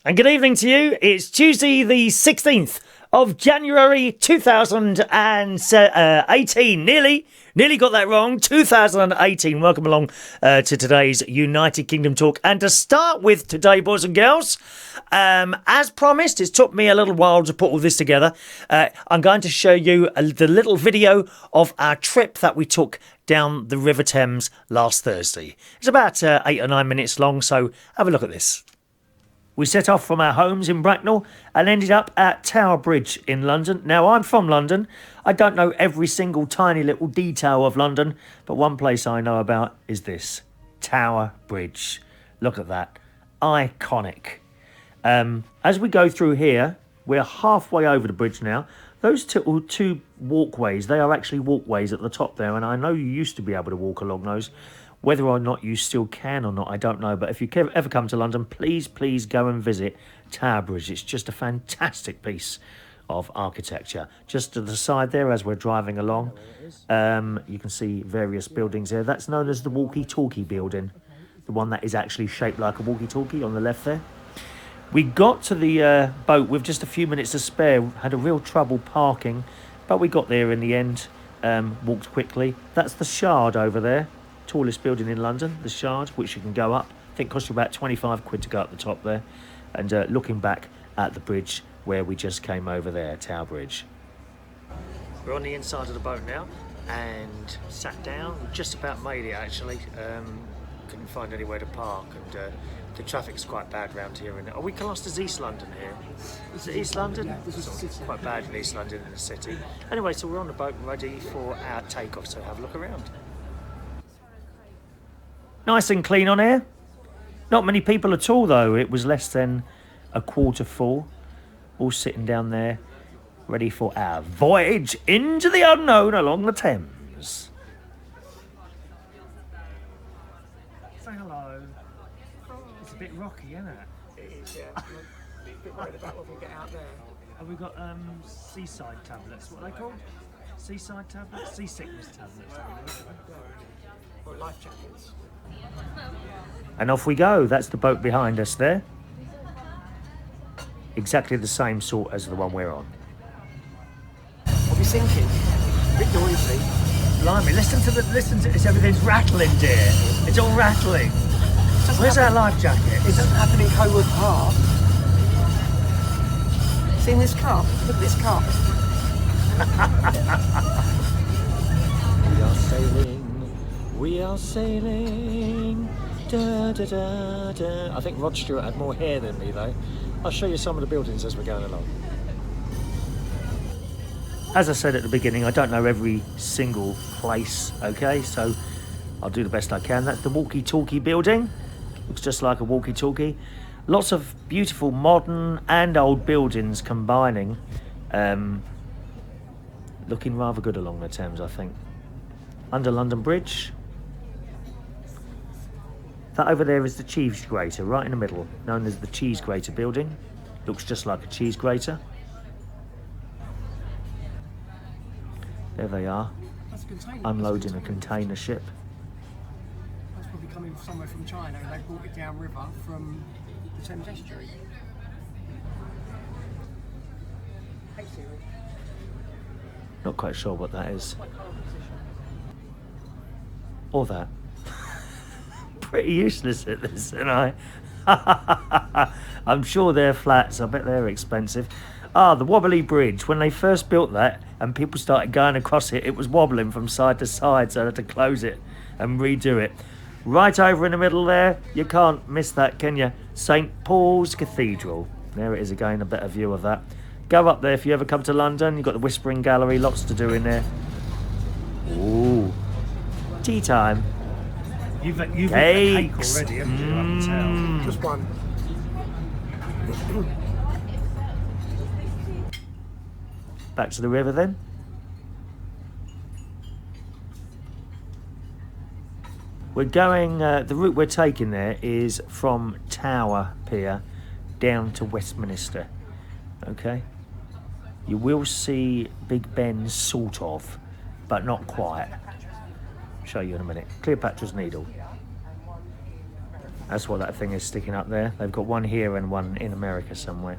And good evening to you. It's Tuesday the 16th of January 2018. Nearly got that wrong. 2018. Welcome along to today's United Kingdom Talk. And to start with today, boys and girls, as promised, it's took me a little while to put all this together. I'm going to show you the little video of our trip that we took down the River Thames last Thursday. It's about 8 or 9 minutes long, so have a look at this. We set off from our homes in Bracknell and ended up at Tower Bridge in London. Now, I'm from London. I don't know every single tiny little detail of London, but one place I know about is this, Tower Bridge. Look at that. Iconic. As we go through here, we're halfway over the bridge now. Those two walkways, they are actually walkways at the top there, and I know you used to be able to walk along those. Whether or not you still can or not, I don't know. But if you ever come to London, please go and visit Tower Bridge. It's just a fantastic piece of architecture. Just to the side there, as we're driving along, you can see various buildings there. That's known as the walkie-talkie building, the one that is actually shaped like a walkie-talkie on the left there. We got to the boat with just a few minutes to spare. Had a real trouble parking, but we got there in the end. Walked quickly. That's the Shard over there. Tallest building in London, the Shard, which you can go up. I think it cost you about 25 quid to go up the top there. And looking back at the bridge where we just came over there, Tower Bridge. We're on the inside of the boat now and sat down. We just about made it actually. Couldn't find anywhere to park, and the traffic's quite bad round here. And we classed as East London here. Is it East London? Yeah, it's quite bad in East London in the city. Anyway, so we're on the boat ready for our takeoff, so have a look around. Nice and clean on here. Not many people at all though. It was less than a quarter full. All sitting down there, ready for our voyage into the unknown along the Thames. Say hello. It's a bit rocky, isn't it? It is, yeah. I'm a bit worried about when we get out there. Have we got seaside tablets? What are they called? Seaside tablets? Seasickness tablets. Or life jackets. And off we go. That's the boat behind us there. Exactly the same sort as the one we're on. What are you thinking? A bit noisy. Blimey, listen to this. Everything's rattling, dear. It's all rattling. Where's our life jacket? It doesn't happen in Colwell Park. Seen this cup? Look at this cup. We are sailing. Da, da, da, da. I think Rod Stewart had more hair than me though. I'll show you some of the buildings as we're going along. As I said at the beginning, I don't know every single place, okay? So I'll do the best I can. That's the walkie-talkie building. Looks just like a walkie-talkie. Lots of beautiful modern and old buildings combining. Looking rather good along the Thames, I think. Under London Bridge. That over there is the cheese grater, right in the middle, known as the cheese grater building. Looks just like a cheese grater. There they are, unloading a container ship. That's probably coming somewhere from China, and they brought it downriver from the Thames estuary. Hey Siri. Not quite sure what that is. Or that. Pretty useless at this, and I'm sure they're flats. I bet they're expensive. The wobbly bridge. When they first built that and people started going across it, it was wobbling from side to side, so I had to close it and redo it. Right over in the middle there, you can't miss that, can you? St Paul's Cathedral. There it is again, a better view of that. Go up there if you ever come to London. You've got the Whispering Gallery, lots to do in there. Ooh, tea time. You've had cake already, haven't you? I can tell. Just one. Back to the river then. We're going, the route we're taking there is from Tower Pier down to Westminster. Okay? You will see Big Ben sort of, but not quite. Show you in a minute. Cleopatra's Needle. That's what that thing is sticking up there. They've got one here and one in America somewhere.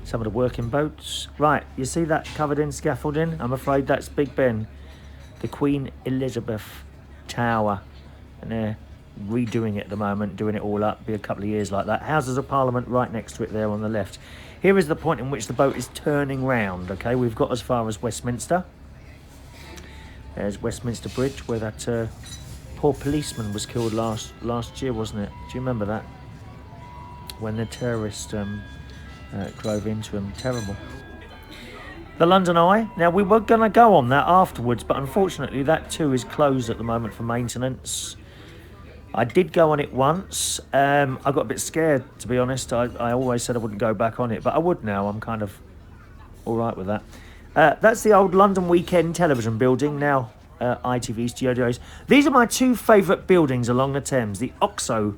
Some of the working boats. Right, you see that covered in scaffolding? I'm afraid that's Big Ben, the Queen Elizabeth Tower. And they're redoing it at the moment, doing it all up. Be a couple of years like that. Houses of Parliament right next to it there on the left. Here is the point in which the boat is turning round, okay? We've got as far as Westminster. There's Westminster Bridge, where that poor policeman was killed last year, wasn't it? Do you remember that? When the terrorist drove into him. Terrible. The London Eye. Now, we were going to go on that afterwards, but unfortunately that too is closed at the moment for maintenance. I did go on it once. I got a bit scared, to be honest. I always said I wouldn't go back on it, but I would now. I'm kind of all right with that. That's the old London Weekend television building, now ITV Studios. These are my two favourite buildings along the Thames, the Oxo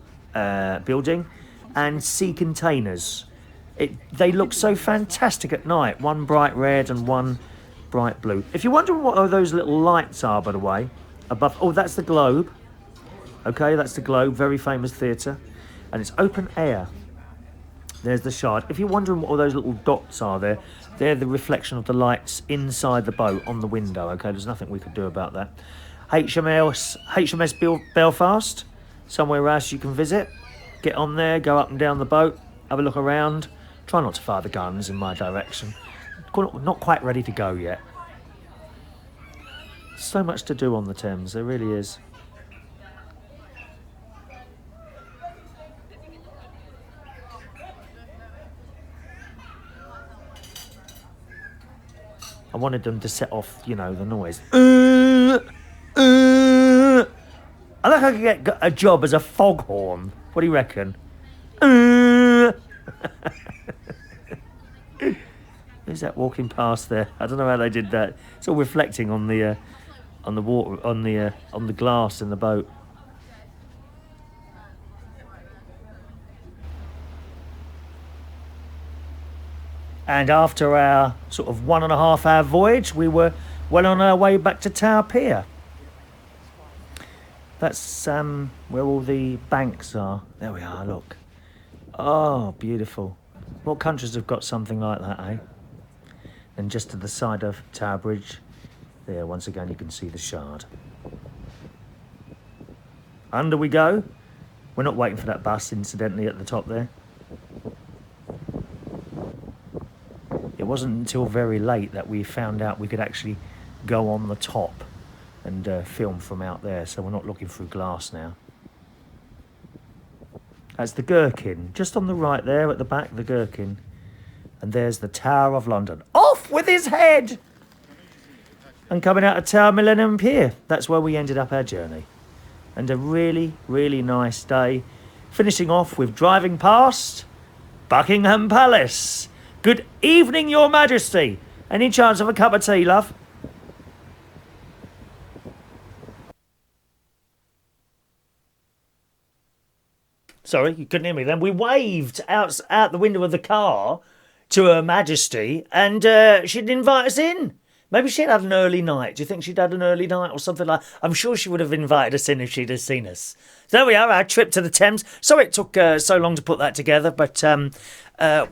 building and Sea Containers. They look so fantastic at night, one bright red and one bright blue. If you're wondering what those little lights are, by the way, above... Oh, that's the Globe. Okay, that's the Globe, very famous theatre. And it's open air. There's the Shard. If you're wondering what all those little dots are there, they're the reflection of the lights inside the boat on the window. Okay, there's nothing we could do about that. HMS Belfast, somewhere else you can visit. Get on there, go up and down the boat, have a look around. Try not to fire the guns in my direction. Not quite ready to go yet. So much to do on the Thames, there really is. I wanted them to set off, you know, the noise. I think I could get a job as a foghorn. What do you reckon? Who's that walking past there? I don't know how they did that. It's all reflecting on the water, on the glass in the boat. And after our sort of 1.5 hour voyage, we were well on our way back to Tower Pier. That's where all the banks are. There we are, look. Oh, beautiful. What countries have got something like that, eh? And just to the side of Tower Bridge, there, once again, you can see the Shard. Under we go. We're not waiting for that bus, incidentally, at the top there. It wasn't until very late that we found out we could actually go on the top and film from out there, so we're not looking through glass now. That's the Gherkin, just on the right there at the back, the Gherkin. And there's the Tower of London. Off with his head! And coming out of Tower Millennium Pier, that's where we ended up our journey. And a really, really nice day. Finishing off with driving past Buckingham Palace. Good evening, Your Majesty. Any chance of a cup of tea, love? Sorry, you couldn't hear me then. We waved out the window of the car to Her Majesty, and she'd invite us in. Maybe she'd had an early night. Do you think she'd had an early night or something like that? I'm sure she would have invited us in if she'd have seen us. So there we are, our trip to the Thames. Sorry it took so long to put that together, but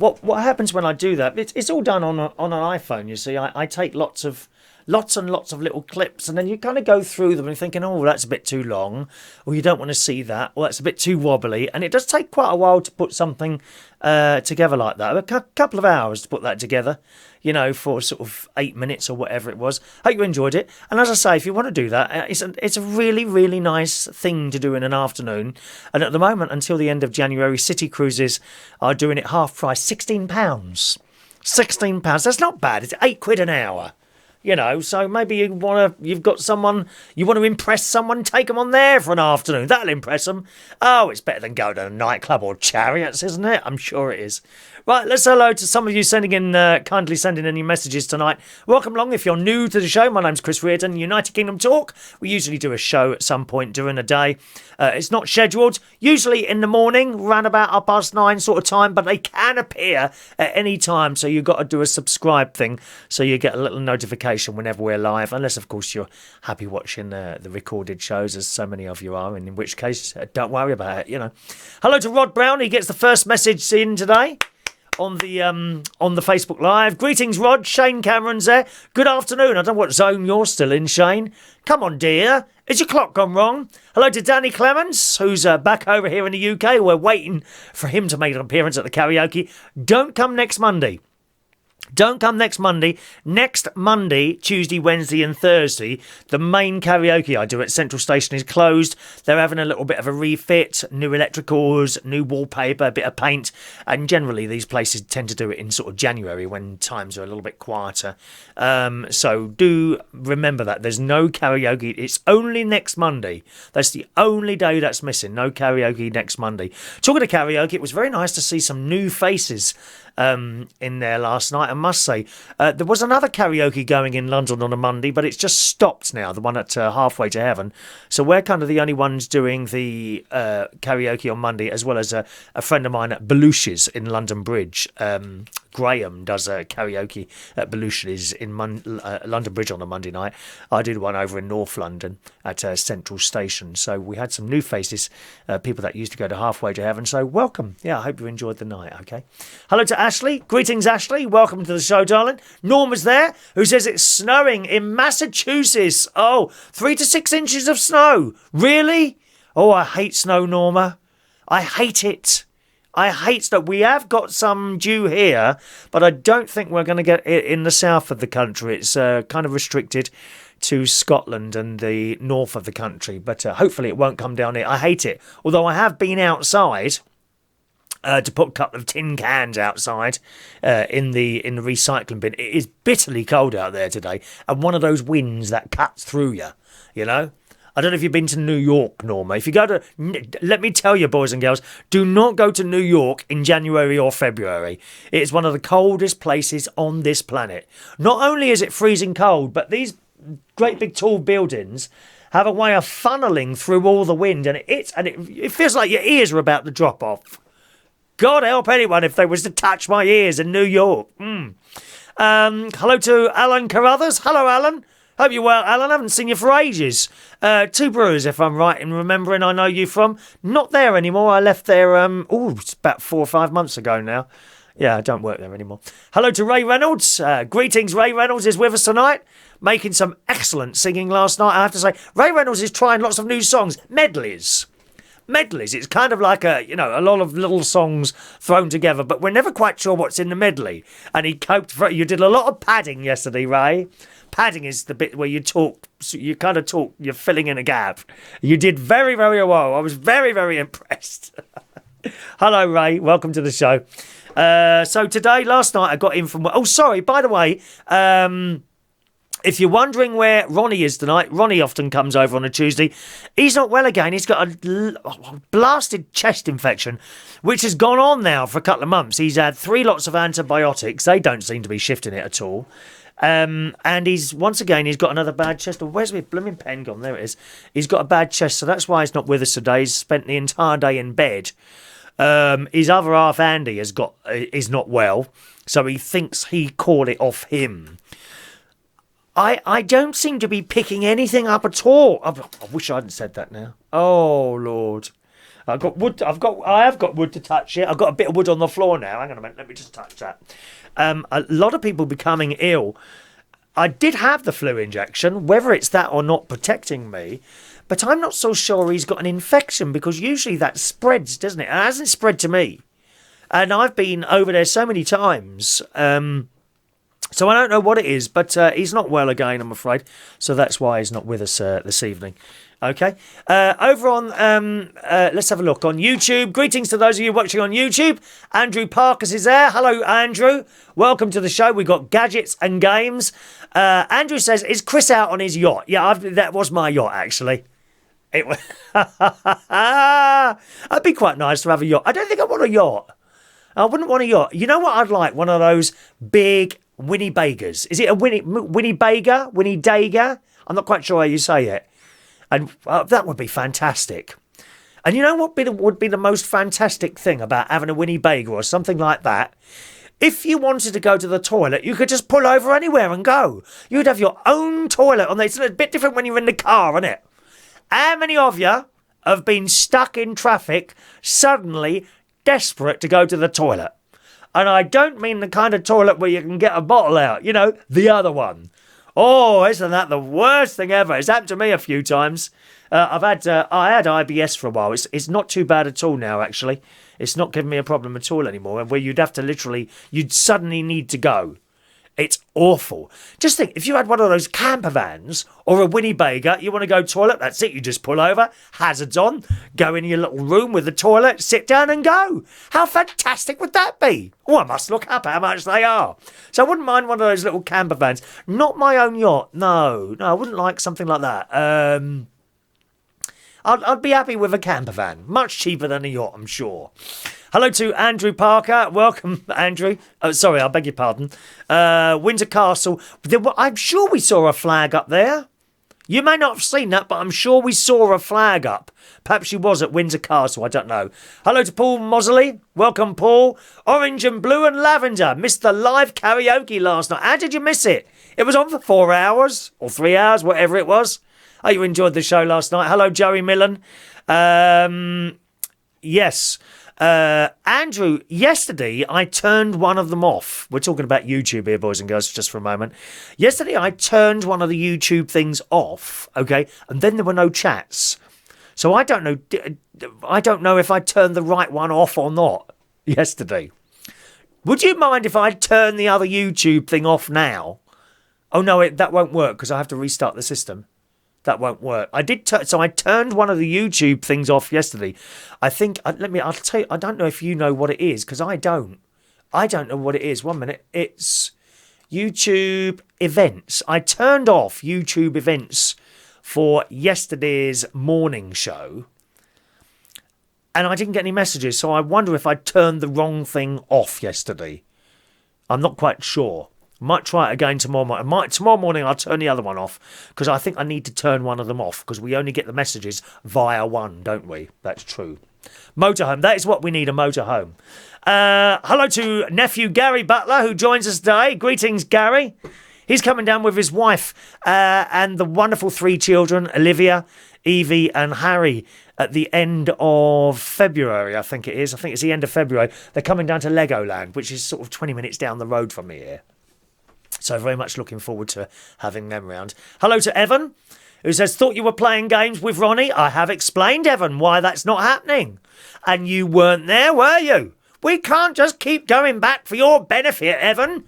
what happens when I do that? It's all done on an iPhone, you see. I take lots and lots of little clips, and then you kind of go through them and you're thinking, oh, that's a bit too long, or you don't want to see that, or that's a bit too wobbly. And it does take quite a while to put something together like that. A couple of hours to put that together, you know, for sort of 8 minutes or whatever it was. Hope you enjoyed it. And as I say, if you want to do that, it's a really, really nice thing to do in an afternoon. And at the moment, until the end of January, City Cruises are doing it half price, £16. £16. That's not bad. It's £8 an hour. You know, so maybe you've got someone, you want to impress someone, take them on there for an afternoon. That'll impress them. Oh, it's better than going to a nightclub or Chariots, isn't it? I'm sure it is. Right, let's say hello to some of you kindly sending in your messages tonight. Welcome along if you're new to the show. My name's Chris Reardon, United Kingdom Talk. We usually do a show at some point during the day. It's not scheduled, usually in the morning, around about 9:30 sort of time, but they can appear at any time, so you've got to do a subscribe thing so you get a little notification notification whenever we're live, unless, of course, you're happy watching the recorded shows, as so many of you are, and in which case, don't worry about it, you know. Hello to Rod Brown. He gets the first message in today on the Facebook Live. Greetings, Rod. Shane Cameron's there. Good afternoon. I don't know what zone you're still in, Shane. Come on, dear. Is your clock gone wrong? Hello to Danny Clements, who's back over here in the UK. We're waiting for him to make an appearance at the karaoke. Don't come next Monday. Don't come next Monday. Next Monday, Tuesday, Wednesday and Thursday, the main karaoke I do at Central Station is closed. They're having a little bit of a refit, new electricals, new wallpaper, a bit of paint. And generally, these places tend to do it in sort of January when times are a little bit quieter. So do remember that. There's no karaoke. It's only next Monday. That's the only day that's missing. No karaoke next Monday. Talking of karaoke, it was very nice to see some new faces in there last night, I must say. There was another karaoke going in London on a Monday, but it's just stopped now, the one at Halfway to Heaven. So we're kind of the only ones doing the karaoke on Monday, as well as a friend of mine at Belush's in London Bridge. Graham does a karaoke at Belush's in London Bridge on a Monday night. I did one over in North London at Central Station. So we had some new faces, people that used to go to Halfway to Heaven. So welcome. Yeah, I hope you enjoyed the night, okay? Hello to Ashley. Greetings, Ashley. Welcome to the show, darling. Norma's there, who says it's snowing in Massachusetts. Oh, 3 to 6 inches of snow. Really? Oh, I hate snow, Norma. I hate it. I hate that. We have got some due here, but I don't think we're going to get it in the south of the country. It's kind of restricted to Scotland and the north of the country, but hopefully it won't come down here. I hate it. Although I have been outside to put a couple of tin cans outside in the recycling bin. It is bitterly cold out there today, and one of those winds that cuts through you, you know. I don't know if you've been to New York, Norma. If you go to, let me tell you, boys and girls, do not go to New York in January or February. It's one of the coldest places on this planet. Not only is it freezing cold, but these great big tall buildings have a way of funneling through all the wind, and it feels like your ears are about to drop off. God help anyone if they was to touch my ears in New York. Hello to Alan Carruthers. Hello, Alan. Hope you're well, Alan. I haven't seen you for ages. Two Brewers, if I'm right in remembering I know you from. Not there anymore. I left there, it's about 4 or 5 months ago now. Yeah, I don't work there anymore. Hello to Ray Reynolds. Greetings, Ray Reynolds is with us tonight. Making some excellent singing last night, I have to say. Ray Reynolds is trying lots of new songs. Medleys. It's kind of like a lot of little songs thrown together, but we're never quite sure what's in the medley. And he coped you did a lot of padding yesterday, Ray. Padding is the bit where you talk, you're filling in a gap. You did very, very well. I was very, very impressed. Hello, Ray. Welcome to the show. So last night I got in from... Oh, sorry, by the way, if you're wondering where Ronnie is tonight, Ronnie often comes over on a Tuesday. He's not well again. He's got a blasted chest infection, which has gone on now for a couple of months. He's had 3 lots of antibiotics. They don't seem to be shifting it at all. And he's got another bad chest. Oh, where's my blooming pen gone? There it is. He's got a bad chest, so that's why he's not with us today. He's spent the entire day in bed. His other half, Andy, is not well, so he thinks he caught it off him. I don't seem to be picking anything up at all. I wish I hadn't said that now. Oh, Lord. I have got wood to touch here. I've got a bit of wood on the floor now. Hang on a minute. Let me just touch that. A lot of people becoming ill. I did have the flu injection, whether it's that or not protecting me, but I'm not so sure he's got an infection, because usually that spreads, doesn't it? It hasn't spread to me. And I've been over there so many times. So I don't know what it is, but he's not well again, I'm afraid. So that's why he's not with us this evening. Okay. Over on, let's have a look on YouTube. Greetings to those of you watching on YouTube. Andrew Parkers is there. Hello, Andrew. Welcome to the show. We've got gadgets and games. Andrew says, is Chris out on his yacht? Yeah, that was my yacht, actually. It was. That'd be quite nice to have a yacht. I don't think I want a yacht. I wouldn't want a yacht. You know what I'd like? One of those big Winnie Bagers. Is it a Winnie Bager? Winnie Dager? I'm not quite sure how you say it. And that would be fantastic. And you know what would be the most fantastic thing about having a Winnie Bager or something like that? If you wanted to go to the toilet, you could just pull over anywhere and go. You'd have your own toilet on there. It's a bit different when you're in the car, isn't it? How many of you have been stuck in traffic, suddenly desperate to go to the toilet? And I don't mean the kind of toilet where you can get a bottle out. You know, the other one. Oh, isn't that the worst thing ever? It's happened to me a few times. I had IBS for a while. It's not too bad at all now, actually. It's not giving me a problem at all anymore, where you'd have to you'd suddenly need to go. It's awful. Just think, if you had one of those camper vans or a Winnebago, you want to go toilet, that's it. You just pull over, hazards on, go in your little room with the toilet, sit down and go. How fantastic would that be? Oh, I must look up how much they are. So I wouldn't mind one of those little camper vans. Not my own yacht. No, I wouldn't like something like that. I'd be happy with a camper van. Much cheaper than a yacht, I'm sure. Hello to Andrew Parker. Welcome, Andrew. Oh, sorry, I beg your pardon. Windsor Castle. I'm sure we saw a flag up there. You may not have seen that, but I'm sure we saw a flag up. Perhaps she was at Windsor Castle. I don't know. Hello to Paul Mosley. Welcome, Paul. Orange and blue and lavender. Missed the live karaoke last night. How did you miss it? It was on for 4 hours or 3 hours, whatever it was. Oh, you enjoyed the show last night. Hello, Joey Millen. Yes. Andrew, yesterday I turned one of them off. We're talking about YouTube here, boys and girls, just for a moment. Yesterday I turned one of the YouTube things off, okay, and then there were no chats. So I don't know if I turned the right one off or not yesterday. Would you mind if I turn the other YouTube thing off now? Oh no, that won't work because I have to restart the system. That won't work. I turned one of the YouTube things off yesterday. I think, I'll tell you, I don't know if you know what it is, because I don't. I don't know what it is. 1 minute. It's YouTube events. I turned off YouTube events for yesterday's morning show, and I didn't get any messages, so I wonder if I turned the wrong thing off yesterday. I'm not quite sure. Might try it again tomorrow morning. Tomorrow morning I'll turn the other one off because I think I need to turn one of them off because we only get the messages via one, don't we? That's true. Motorhome. That is what we need, a motorhome. Hello to nephew Gary Butler who joins us today. Greetings, Gary. He's coming down with his wife and the wonderful 3 children, Olivia, Evie and Harry, at the end of February, I think it is. I think it's the end of February. They're coming down to Legoland, which is sort of 20 minutes down the road from me here. So very much looking forward to having them round. Hello to Evan, who says, thought you were playing games with Ronnie. I have explained, Evan, why that's not happening. And you weren't there, were you? We can't just keep going back for your benefit, Evan.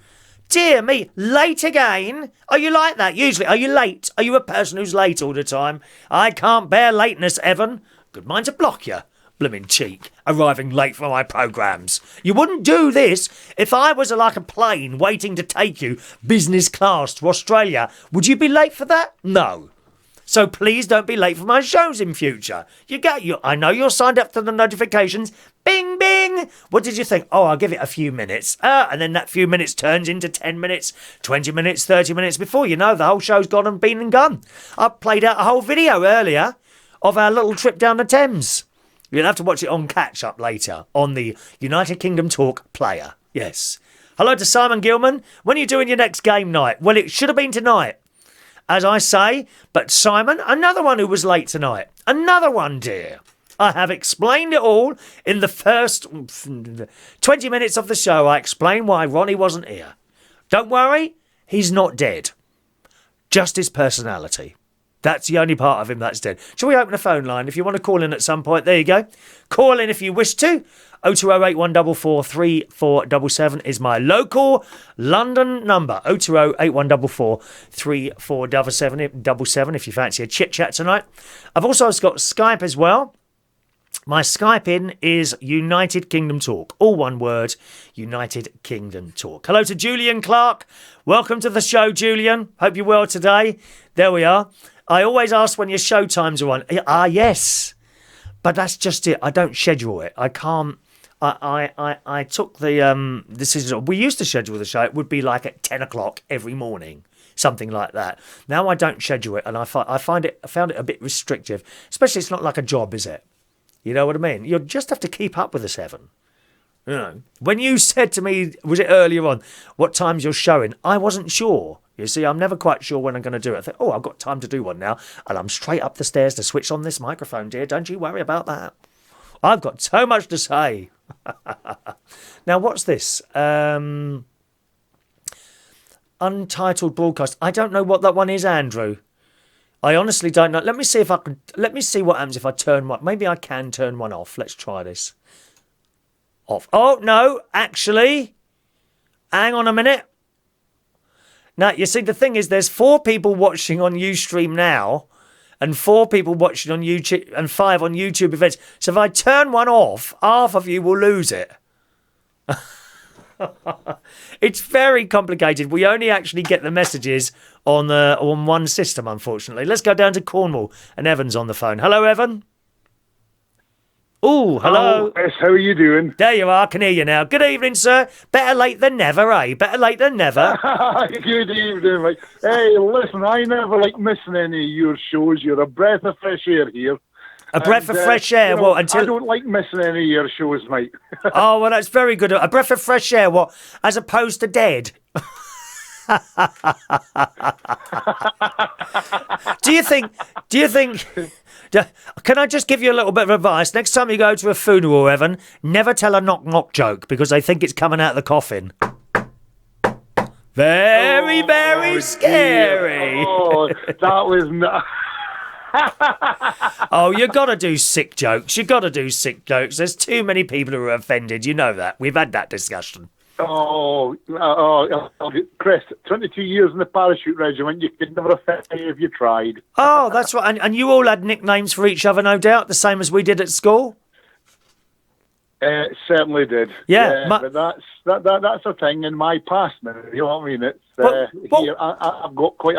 Dear me, late again? Are you like that usually? Are you late? Are you a person who's late all the time? I can't bear lateness, Evan. Good mind to block you. Blimmin' cheek, arriving late for my programmes. You wouldn't do this if I was like a plane waiting to take you business class to Australia. Would you be late for that? No. So please don't be late for my shows in future. I know you're signed up to the notifications. Bing, bing. What did you think? Oh, I'll give it a few minutes. And then that few minutes turns into 10 minutes, 20 minutes, 30 minutes. Before you know, the whole show's gone and been and gone. I played out a whole video earlier of our little trip down the Thames. You'll have to watch it on catch-up later on the United Kingdom Talk player. Yes. Hello to Simon Gillman. When are you doing your next game night? Well, it should have been tonight, as I say. But Simon, another one who was late tonight. Another one, dear. I have explained it all in the first 20 minutes of the show. I explained why Ronnie wasn't here. Don't worry, he's not dead. Just his personality. That's the only part of him that's dead. Shall we open a phone line? If you want to call in at some point, there you go. Call in if you wish to. 0208 144 3477 is my local London number. 020 8144 3477 if you fancy a chit-chat tonight. I've also got Skype as well. My Skype in is United Kingdom Talk. All one word, United Kingdom Talk. Hello to Julian Clark. Welcome to the show, Julian. Hope you're well today. There we are. I always ask when your show times are on. Yes. But that's just it. I don't schedule it. I can't. I took the decision. We used to schedule the show. It would be like at 10 o'clock every morning. Something like that. Now I don't schedule it. And I found it a bit restrictive. Especially it's not like a job, is it? You know what I mean? You just have to keep up with the 7. You know, when you said to me, was it earlier on, what time's your showing? I wasn't sure. You see, I'm never quite sure when I'm going to do it. I think, I've got time to do one now. And I'm straight up the stairs to switch on this microphone, dear. Don't you worry about that. I've got so much to say. Now, what's this? Untitled broadcast. I don't know what that one is, Andrew. I honestly don't know. Let me see what happens if I turn one. Maybe I can turn one off. Let's try this. Off. Oh, no, actually. Hang on a minute. Now, you see, the thing is, there's 4 people watching on Ustream now and 4 people watching on YouTube and 5 on YouTube events. So if I turn one off, half of you will lose it. It's very complicated. We only actually get the messages on one system, unfortunately. Let's go down to Cornwall, and Evan's on the phone. Hello, Evan. Oh, hello. Yes, how are you doing? There you are. I can hear you now. Good evening, sir. Better late than never, eh? Better late than never. Good evening, mate. Hey, listen, I never like missing any of your shows. You're a breath of fresh air here. A breath of fresh air. You know, What? Until I don't like missing any of your shows, mate. Oh, well, that's very good. A breath of fresh air. What? As opposed to dead. Do you think? Can I just give you a little bit of advice? Next time you go to a funeral, Evan, never tell a knock-knock joke because they think it's coming out of the coffin. Very scary. Oh, that was not... Oh, you got to do sick jokes. There's too many people who are offended. You know that. We've had that discussion. Oh, Chris, 22 years in the parachute regiment, you could never offend me if you tried. Oh, that's right. And you all had nicknames for each other, no doubt, the same as we did at school? Certainly did. Yeah. But that's a thing in my past now. You know what I mean? It's here. I've got quite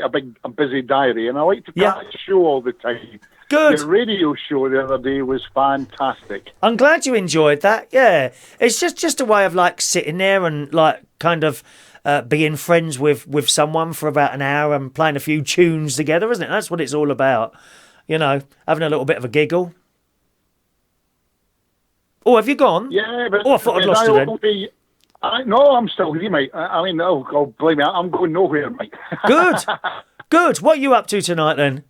a busy diary, and I like to catch a show all the time. Good. The radio show the other day was fantastic. I'm glad you enjoyed that. Yeah, it's just a way of like sitting there and like kind of being friends with someone for about an hour and playing a few tunes together, isn't it? That's what it's all about. You know, having a little bit of a giggle. Oh, have you gone? Yeah, but I thought I'd lost you then. No, I'm still here, mate. I mean, believe me, I'm going nowhere, mate. Good. What are you up to tonight then?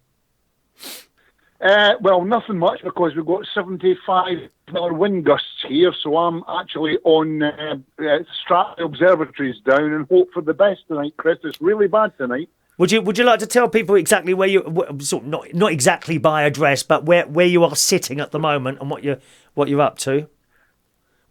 Well, nothing much because we've got 75 wind gusts here, so I'm actually on Stratton Observatories down and hope for the best tonight, Chris. It's really bad tonight. Would you like to tell people exactly where you sort of not exactly by address, but where you are sitting at the moment and what you're up to,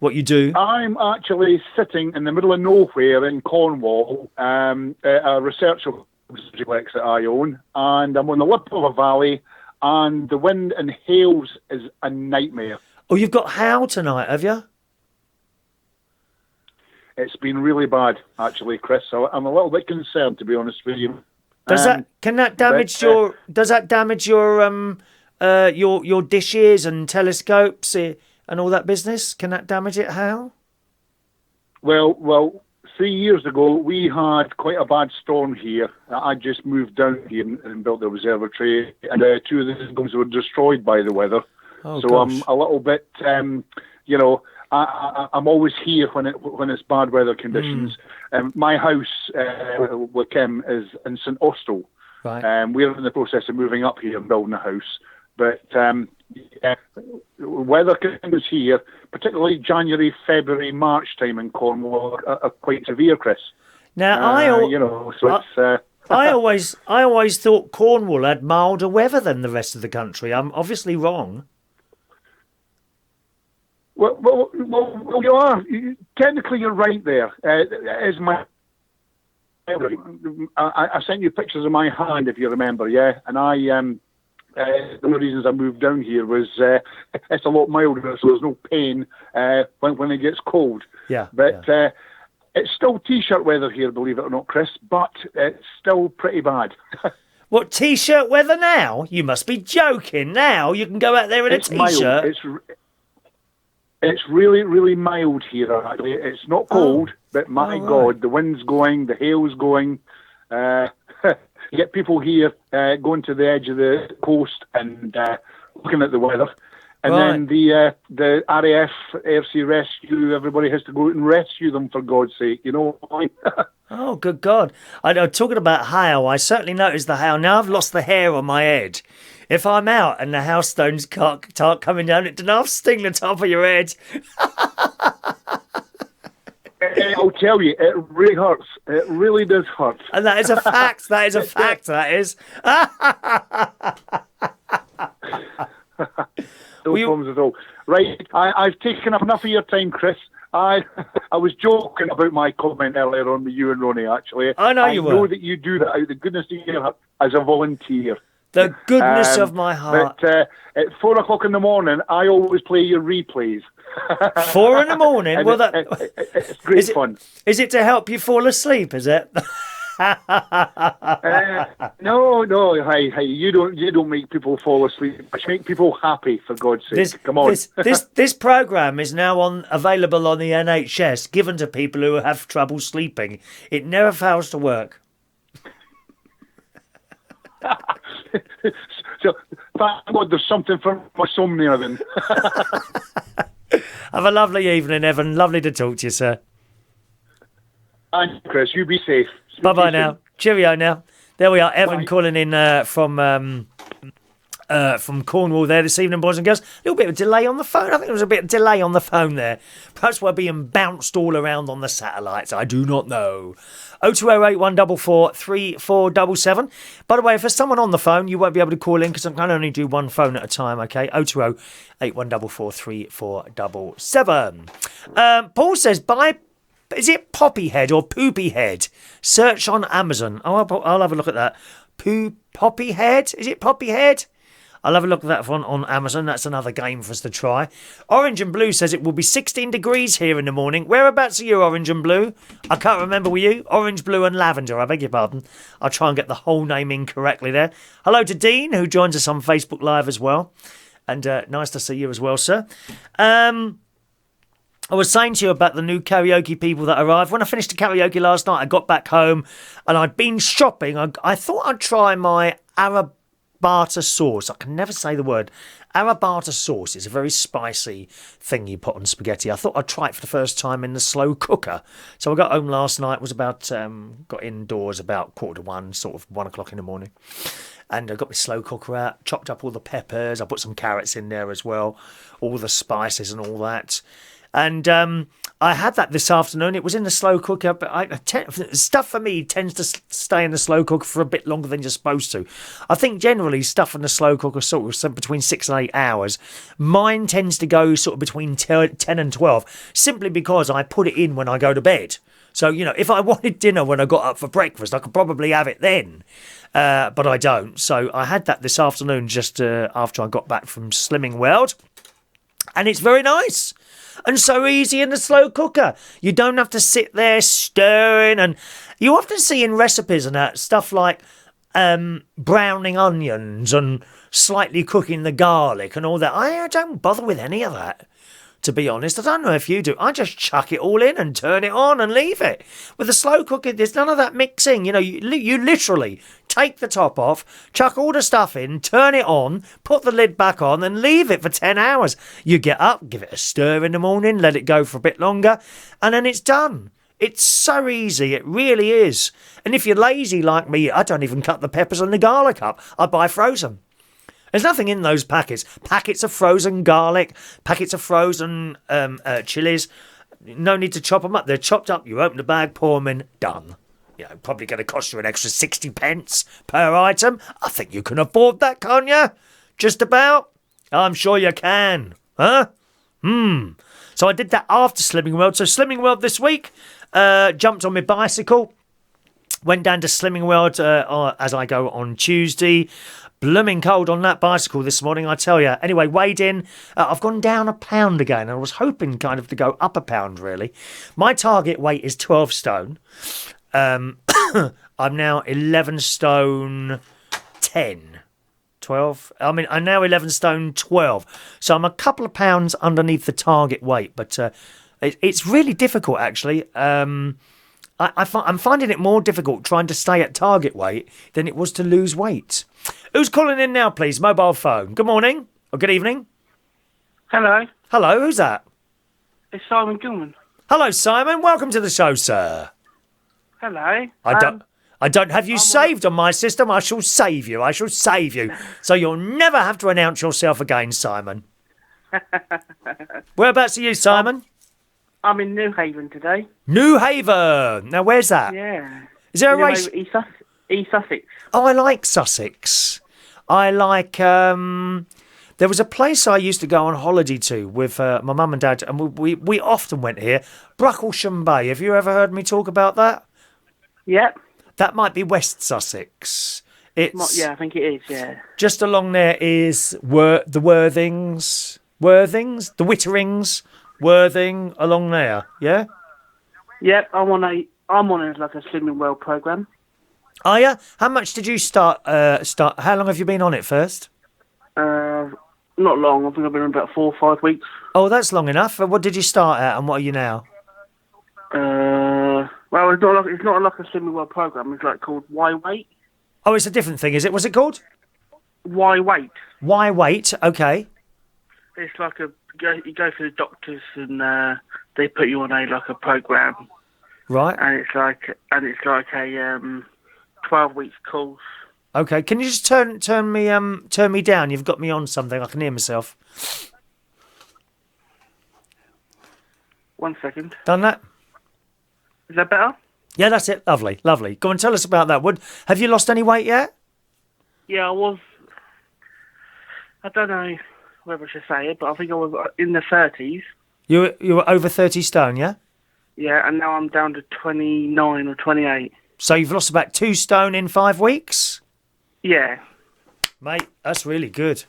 what you do? I'm actually sitting in the middle of nowhere in Cornwall, a research complex that I own, and I'm on the lip of a valley. And the wind and hails is a nightmare. Oh, you've got hail tonight, have you? It's been really bad, actually, Chris. So I'm a little bit concerned, to be honest with you. Does that damage your dishes and telescopes and all that business? Can that damage it? How? Well. 3 years ago, we had quite a bad storm here. I just moved down here and built the observatory, and 2 of the systems were destroyed by the weather. Oh, so gosh. I'm a little bit, I'm always here when it's bad weather conditions. My house with Kim is in St Austell. Right. We're in the process of moving up here and building a house, but weather conditions here, particularly January, February, March time in Cornwall, are quite severe, Chris. Now, I always thought Cornwall had milder weather than the rest of the country. I'm obviously wrong. Well, you are. Technically, you're right there. I sent you pictures of my hand, if you remember, yeah? And one of the reasons I moved down here was it's a lot milder, so there's no pain when it gets cold. Yeah. But it's still T-shirt weather here, believe it or not, Chris, but it's still pretty bad. What, T-shirt weather now? You must be joking. Now you can go out there in a T-shirt. It's really, really mild here, actually. It's not cold, but my God, the wind's going, the hail's going. You get people here going to the edge of the coast and looking at the weather. And then the RAF, Air Sea Rescue, everybody has to go out and rescue them, for God's sake, you know. Oh, good God. I know, talking about hail, I certainly noticed the hail. Now I've lost the hair on my head. If I'm out and the hailstones start coming down, it doesn't sting the top of your head. I'll tell you, it really hurts. It really does hurt. And that is a fact. That is a fact, that is. No problems at all. Right, I've taken up enough of your time, Chris. I was joking about my comment earlier on with you and Ronnie, actually. I know you were. I know that you do that out of the goodness of your heart as a volunteer. The goodness of my heart. But at 4 o'clock in the morning, I always play your replays. 4 in the morning? Well, it's great fun. Is it to help you fall asleep, is it? No. Hey, you don't make people fall asleep. You make people happy, for God's sake. Come on. This program is now available on the NHS, given to people who have trouble sleeping. It never fails to work. So, thank God there's something for my insomnia then. Have a lovely evening, Evan. Lovely to talk to you, sir. And Chris, you be safe. Bye-bye now. Cheerio now. There we are, Evan calling in from Cornwall there this evening, boys and girls. A little bit of delay on the phone. I think there was a bit of delay on the phone there. Perhaps we're being bounced all around on the satellites. I do not know. 0208 144 3477. By the way, if there's someone on the phone, you won't be able to call in because I can only do one phone at a time, okay? 020 8144 3477. Paul says, is it Poppy Head or Poopy Head? Search on Amazon. Oh, I'll have a look at that. Poppy Head? Is it Poppy Head? I'll have a look at that one on Amazon. That's another game for us to try. Orange and Blue says it will be 16 degrees here in the morning. Whereabouts are you, Orange and Blue? I can't remember, were you? Orange, Blue and Lavender, I beg your pardon. I'll try and get the whole name in correctly there. Hello to Dean, who joins us on Facebook Live as well. And nice to see you as well, sir. I was saying to you about the new karaoke people that arrived. When I finished the karaoke last night, I got back home and I'd been shopping. I thought I'd try my arrabbiata sauce. I can never say the word. Arrabbiata sauce is a very spicy thing you put on spaghetti. I thought I'd try it for the first time in the slow cooker. So I got home last night, was about, got indoors about 1:45, sort of 1 o'clock in the morning. And I got my slow cooker out, chopped up all the peppers. I put some carrots in there as well, all the spices and all that. And I had that this afternoon. It was in the slow cooker, but stuff for me tends to stay in the slow cooker for a bit longer than you're supposed to. I think generally stuff in the slow cooker sort of between 6 and 8 hours. Mine tends to go sort of between 10 and 12, simply because I put it in when I go to bed. So, you know, if I wanted dinner when I got up for breakfast, I could probably have it then. But I don't. So I had that this afternoon just after I got back from Slimming World. And it's very nice. And so easy in the slow cooker. You don't have to sit there stirring. And you often see in recipes and that stuff like browning onions and slightly cooking the garlic and all that. I don't bother with any of that, to be honest. I don't know if you do. I just chuck it all in and turn it on and leave it. With the slow cooker, there's none of that mixing. You know, you literally take the top off, chuck all the stuff in, turn it on, put the lid back on and leave it for 10 hours. You get up, give it a stir in the morning, let it go for a bit longer, and then it's done. It's so easy, it really is. And if you're lazy like me, I don't even cut the peppers and the garlic up. I buy frozen. There's nothing in those packets. Packets of frozen garlic, packets of frozen chilies. No need to chop them up. They're chopped up. You open the bag, pour them in, done. You know, probably going to cost you an extra 60 pence per item. I think you can afford that, can't you? Just about. I'm sure you can. Huh? So I did that after Slimming World. So Slimming World this week, jumped on my bicycle, went down to Slimming World as I go on Tuesday. Blooming cold on that bicycle this morning, I tell you. Anyway, weighed in. I've gone down a pound again. I was hoping kind of to go up a pound, really. My target weight is 12 stone. I'm now 11 stone 10. 12? I mean, I'm now 11 stone 12. So I'm a couple of pounds underneath the target weight. But it's really difficult, actually. I'm finding it more difficult trying to stay at target weight than it was to lose weight. Who's calling in now, please? Mobile phone. Good morning or good evening. Hello, Hello, who's that? it's Simon Gillman. Hello, Simon. Welcome to the show, sir. Hello. I don't have you I'm saved on my system. I shall save you. I shall save you. So you'll never have to announce yourself again, Simon. Whereabouts are you, Simon? I'm in New Haven today. New Haven. Now, where's that? Yeah. Is there a New race? Haven, East Sussex. Oh, I like Sussex. I like. There was a place I used to go on holiday to with my mum and dad, and we often went here. Bracklesham Bay. Have you ever heard me talk about that? Yep. That might be West Sussex. It's Yeah, I think it is, yeah. just along there is the Worthings, the Witterings, Worthing along there. Yeah. Yep, I'm on like a Slimming World programme. Are you? How much did you start? How long have you been on it first? Not long, I think I've been on about 4 or 5 weeks. Oh, that's long enough. What did you start at, and what are you now? Well, it's not like a Slimming World programme, it's like called Why Wait? Oh, it's a different thing, is it? What's it called? Why Wait? Why wait? Okay. It's like you go to the doctors and they put you on a programme. Right. And it's like a 12 weeks course. Okay. Can you just turn me down? You've got me on something. I can hear myself. 1 second. Done that? Is that better? Yeah, that's it. Lovely, lovely. Go and tell us about that. Have you lost any weight yet? Yeah, I was. I don't know whether I should say it, but I think I was in the 30s. You were over 30 stone, yeah? Yeah, and now I'm down to 29 or 28. So you've lost about 2 stone in 5 weeks? Yeah. Mate, that's really good.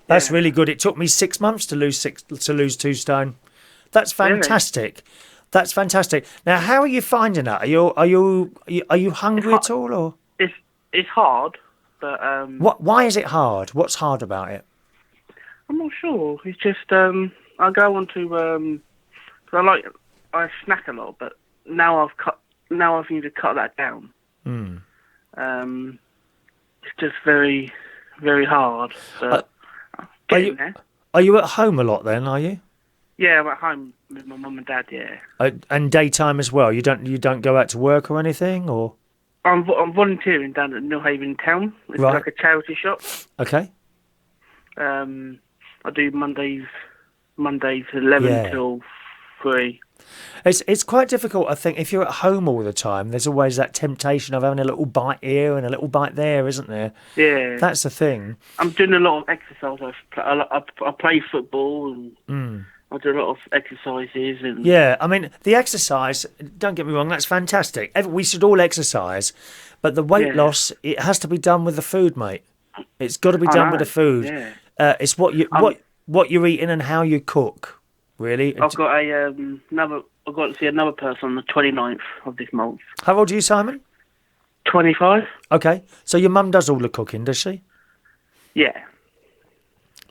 That's really good. It took me 6 months to lose 2 stone. That's fantastic. Really? That's fantastic. Now, how are you finding that? Are you hungry at all, or? It's hard, but Why is it hard? What's hard about it? I'm not sure. It's just I go on to I snack a lot, but now I've need to cut that down. It's just very, very hard. But are you at home a lot then? Are you? Yeah, I'm at home with my mum and dad. Yeah. And daytime as well. You don't go out to work or anything, or? I'm volunteering down at New Haven town. It's right. like a charity shop. Okay. I do Mondays 11 till 3. It's quite difficult, I think, if you're at home all the time. There's always that temptation of having a little bite here and a little bite there, isn't there? Yeah. That's the thing. I'm doing a lot of exercise. I play football and I do a lot of exercises. And yeah, I mean, the exercise, don't get me wrong, that's fantastic. We should all exercise, but the weight loss, it has to be done with the food, mate. It's got to be done with the food. Yeah. It's what you're eating and how you cook, really. I've got I've got to see another person on the 29th of this month. How old are you, Simon? 25. Okay, so your mum does all the cooking, does she? Yeah.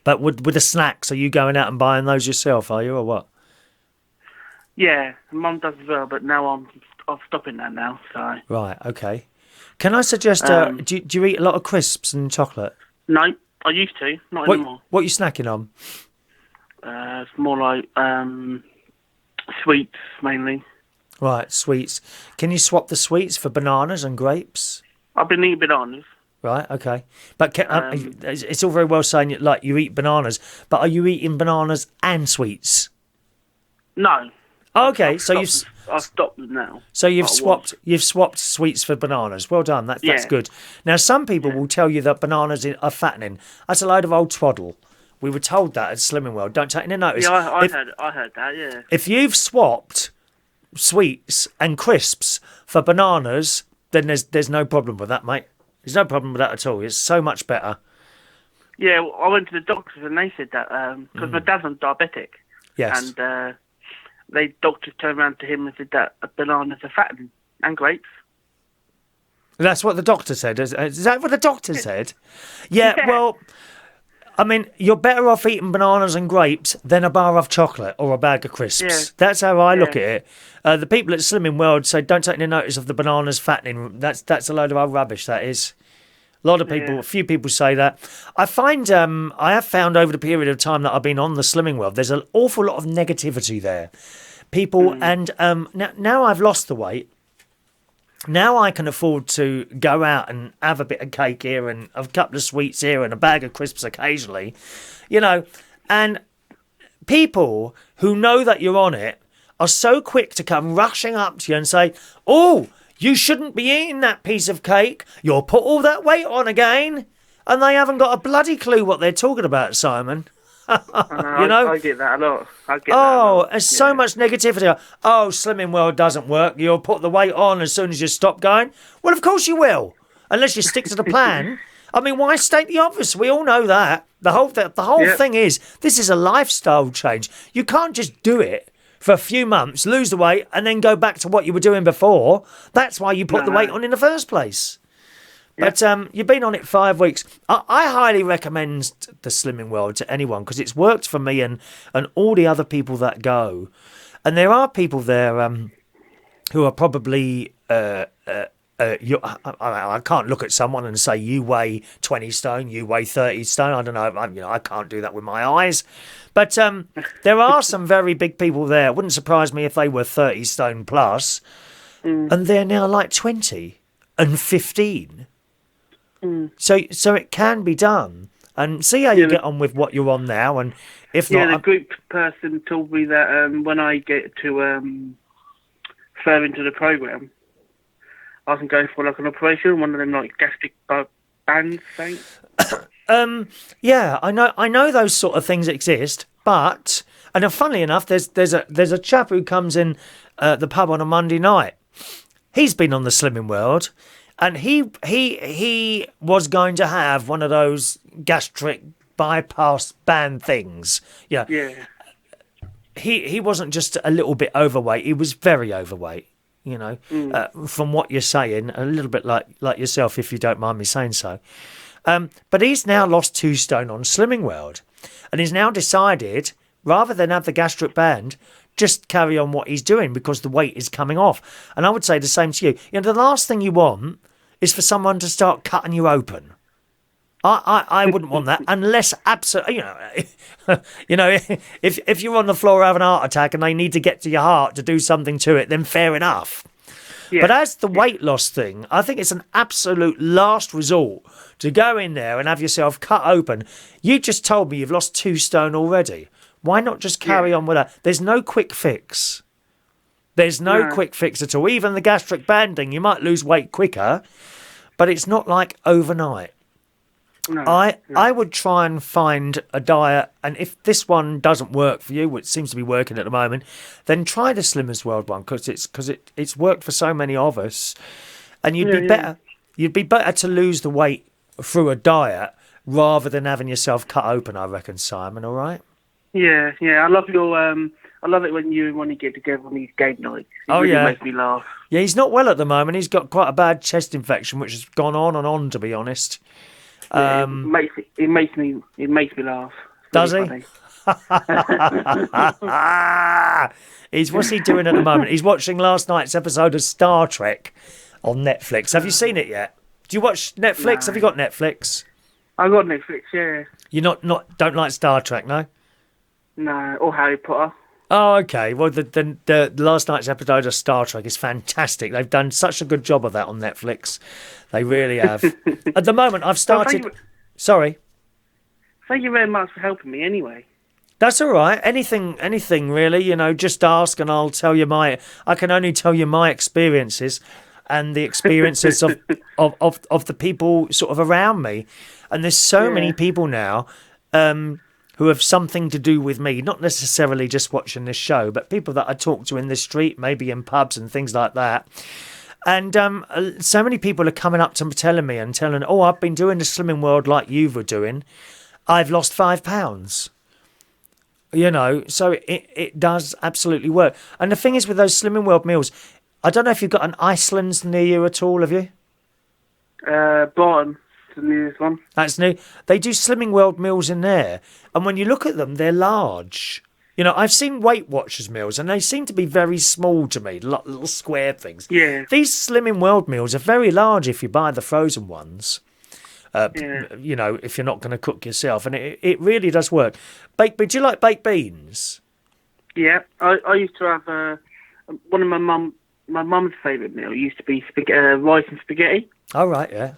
But with the snacks, are you going out and buying those yourself, are you, or what? Yeah, mum does as well, but now I'm stopping that now, so... Right, okay. Can I suggest, do you eat a lot of crisps and chocolate? No, I used to, not anymore. What are you snacking on? It's more like sweets, mainly. Right, sweets. Can you swap the sweets for bananas and grapes? I've been eating bananas. Right, okay. But it's all very well saying you eat bananas, but are you eating bananas and sweets? No. Oh, okay, I've stopped them now. So you've swapped sweets for bananas. Well done. That's good. Now some people will tell you that bananas are fattening. That's a load of old twaddle. We were told that at Slimming World. Don't take any notice. Yeah, I heard that. Yeah. If you've swapped sweets and crisps for bananas, then there's no problem with that, mate. There's no problem with that at all. It's so much better. Yeah, well, I went to the doctors and they said that because my dad's on diabetic. Yes. And doctors turned around to him and said that bananas are fattening and grapes. That's what the doctor said. Is that what the doctor said? Yeah, well, I mean, you're better off eating bananas and grapes than a bar of chocolate or a bag of crisps. Yeah. That's how I look at it. The people at Slimming World say don't take any notice of the bananas fattening. That's a load of old rubbish, that is. A lot of people, Yeah. a few people say that. I find, I have found over the period of time that I've been on the Slimming World, there's an awful lot of negativity there. People, and now I've lost the weight. Now I can afford to go out and have a bit of cake here and a couple of sweets here and a bag of crisps occasionally, and people who know that you're on it are so quick to come rushing up to you and say, "Oh, you shouldn't be eating that piece of cake. You'll put all that weight on again." And they haven't got a bloody clue what they're talking about, Simon. I get that a lot. There's so much negativity. Oh, Slimming World doesn't work. You'll put the weight on as soon as you stop going. Well, of course you will, unless you stick to the plan. I mean, why state the obvious? We all know that. The whole thing is, this is a lifestyle change. You can't just do it for a few months, lose the weight, and then go back to what you were doing before. That's why you put the weight on in the first place. But you've been on it 5 weeks. I highly recommend the Slimming World to anyone because it's worked for me and all the other people that go. And there are people there who are probably... I can't look at someone and say, you weigh 20 stone, you weigh 30 stone. I don't know. I can't do that with my eyes. But there are some very big people there. It wouldn't surprise me if they were 30 stone plus. And they're now like 20 and 15. So it can be done, and see how you get on with what you're on now, and if not, the group person told me that when I get to further into the program, I can go for like an operation, one of them like gastric bands things. Yeah, I know those sort of things exist, but funnily enough, there's a chap who comes in the pub on a Monday night. He's been on the Slimming World. And he was going to have one of those gastric bypass band things. Yeah. He wasn't just a little bit overweight. He was very overweight, from what you're saying, a little bit like yourself, if you don't mind me saying so. But he's now lost 2 stone on Slimming World. And he's now decided, rather than have the gastric band, just carry on what he's doing because the weight is coming off. And I would say the same to you. The last thing you want is for someone to start cutting you open. I wouldn't want that unless absolutely, if you're on the floor having a heart attack and they need to get to your heart to do something to it, then fair enough. Yeah. But as the weight loss thing, I think it's an absolute last resort to go in there and have yourself cut open. You just told me you've lost 2 stone already. Why not just carry on with that? There's no quick fix. There's no quick fix at all. Even the gastric banding, you might lose weight quicker, but it's not like overnight. I would try and find a diet, and if this one doesn't work for you, which seems to be working at the moment, then try the Slimmers World one because it's worked for so many of us, and you'd be better to lose the weight through a diet rather than having yourself cut open. I reckon, Simon. All right. Yeah. I love your. I love it when you and Ronnie get together on these game nights. It really makes me laugh. Yeah, he's not well at the moment. He's got quite a bad chest infection, which has gone on and on, to be honest. Yeah, it makes me laugh. Does he? What's he doing at the moment? He's watching last night's episode of Star Trek on Netflix. Have you seen it yet? Do you watch Netflix? No. Have you got Netflix? I got Netflix, yeah. You don't like Star Trek, no? No, or Harry Potter. Oh, okay. Well, the last night's episode of Star Trek is fantastic. They've done such a good job of that on Netflix. They really have. At the moment, I've started... Sorry. Thank you very much for helping me anyway. That's all right. Anything really, just ask and I'll tell you I can only tell you my experiences and the experiences of the people sort of around me. And there's so many people now who have something to do with me, not necessarily just watching this show, but people that I talk to in the street, maybe in pubs and things like that. And so many people are coming up to me telling, I've been doing the Slimming World like you were doing. I've lost 5 pounds. So it does absolutely work. And the thing is with those Slimming World meals, I don't know if you've got an Iceland's near you at all, have you? Brighton. The newest one. That's new. They do Slimming World meals in there, and when you look at them, they're large. I've seen Weight Watchers meals, and they seem to be very small to me, little square things. Yeah. These Slimming World meals are very large if you buy the frozen ones. You know, if you're not going to cook yourself, and it really does work. Do you like baked beans? Yeah, I used to have one of my mum's favourite meal used to be rice and spaghetti. Oh right, yeah.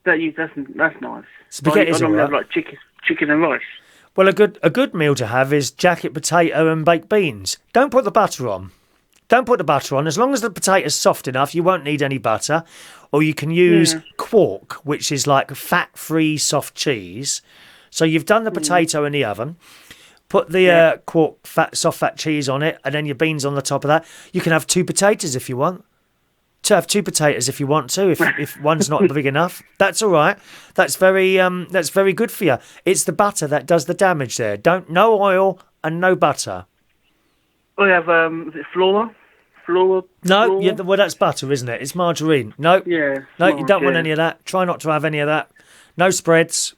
That's nice. Spaghetti's I all right. like chicken and rice. Well, a good meal to have is jacket potato and baked beans. Don't put the butter on. Don't put the butter on. As long as the potato's soft enough, you won't need any butter. Or you can use quark, which is like fat-free soft cheese. So you've done the potato in the oven. Put the quark soft fat cheese on it, and then your beans on the top of that. You can have 2 potatoes if you want. To have 2 potatoes if you want to, if one's not big enough. That's all right. That's very good for you. It's the butter that does the damage there. No oil and no butter. I have is it flour? No, yeah, well that's butter, isn't it? It's margarine. No, Yeah. no, you don't want any of that. Try not to have any of that. No spreads.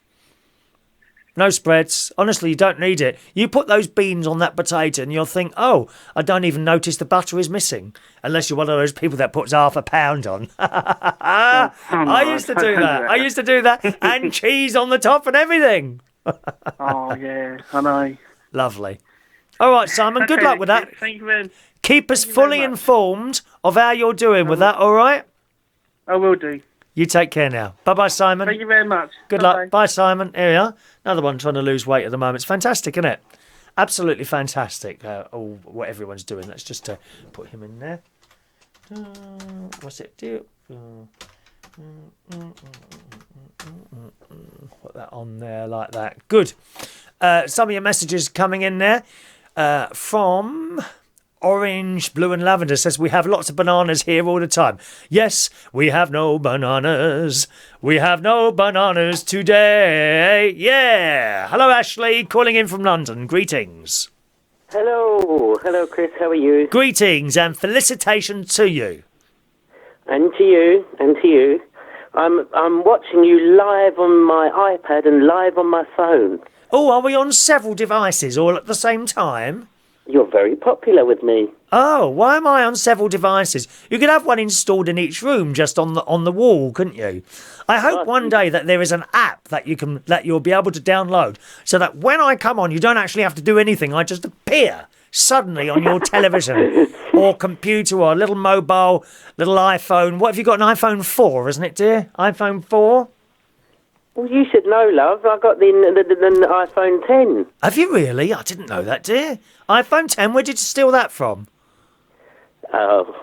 No spreads. Honestly, you don't need it. You put those beans on that potato and you'll think, oh, I don't even notice the butter is missing. Unless you're one of those people that puts half a pound on. I used to do that. I used to do that. And cheese on the top and everything. Oh, yeah, I know. Lovely. All right, Simon, good luck with that. Thank you very much. Keep us fully informed of how you're doing with that, all right? I will do. You take care now. Bye-bye, Simon. Thank you very much. Good luck. Bye, Simon. Here we are. Another one trying to lose weight at the moment. It's fantastic, isn't it? Absolutely fantastic. What everyone's doing. Let's just put him in there. What's it do? Put that on there like that. Good. Some of your messages coming in there from Orange, Blue and Lavender says, we have lots of bananas here all the time. Yes, we have no bananas. We have no bananas today. Yeah. Hello, Ashley, calling in from London. Greetings. Hello, Chris. How are you? Greetings and felicitations to you. And to you. I'm watching you live on my iPad and live on my phone. Oh, are we on several devices all at the same time? You're very popular with me. Oh, why am I on several devices? You could have one installed in each room, just on the wall, couldn't you? I hope one day that there is an app that you'll be able to download, so that when I come on, you don't actually have to do anything. I just appear suddenly on your television or computer or a little mobile, little iPhone. What have you got? An iPhone 4, isn't it, dear? iPhone 4. Well, you should know, love. I got the iPhone 10. Have you really? I didn't know that, dear. iPhone 10. Where did you steal that from? Oh,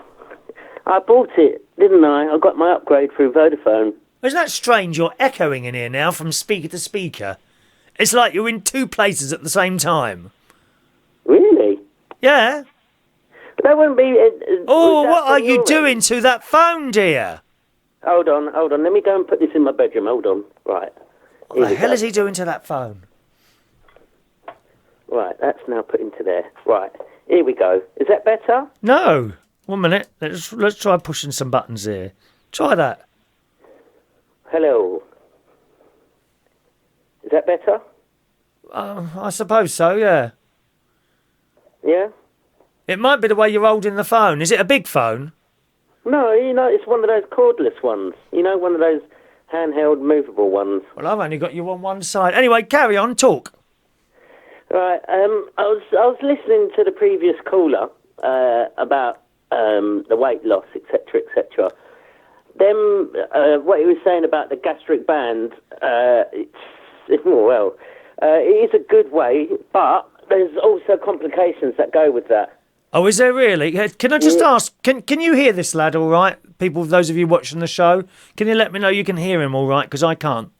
I bought it, didn't I? I got my upgrade through Vodafone. Isn't that strange? You're echoing in here now from speaker to speaker. It's like you're in 2 places at the same time. Really? Yeah. That wouldn't be... what are you doing to that phone, dear? Hold on. Let me go and put this in my bedroom. Hold on. Right. What the hell is he doing to that phone? Right, that's now put into there. Right, here we go. Is that better? No. 1 minute. Let's try pushing some buttons here. Try that. Hello. Is that better? I suppose so, yeah. Yeah? It might be the way you're holding the phone. Is it a big phone? No, it's one of those cordless ones. One of those handheld movable ones. Well, I've only got you on one side. Anyway, carry on, talk. Right, I was listening to the previous caller about the weight loss, etc., etc. Then what he was saying about the gastric band, it is a good way, but there's also complications that go with that. Oh, is there really? Can I just ask, can you hear this lad all right? People, those of you watching the show, can you let me know you can hear him all right? Because I can't.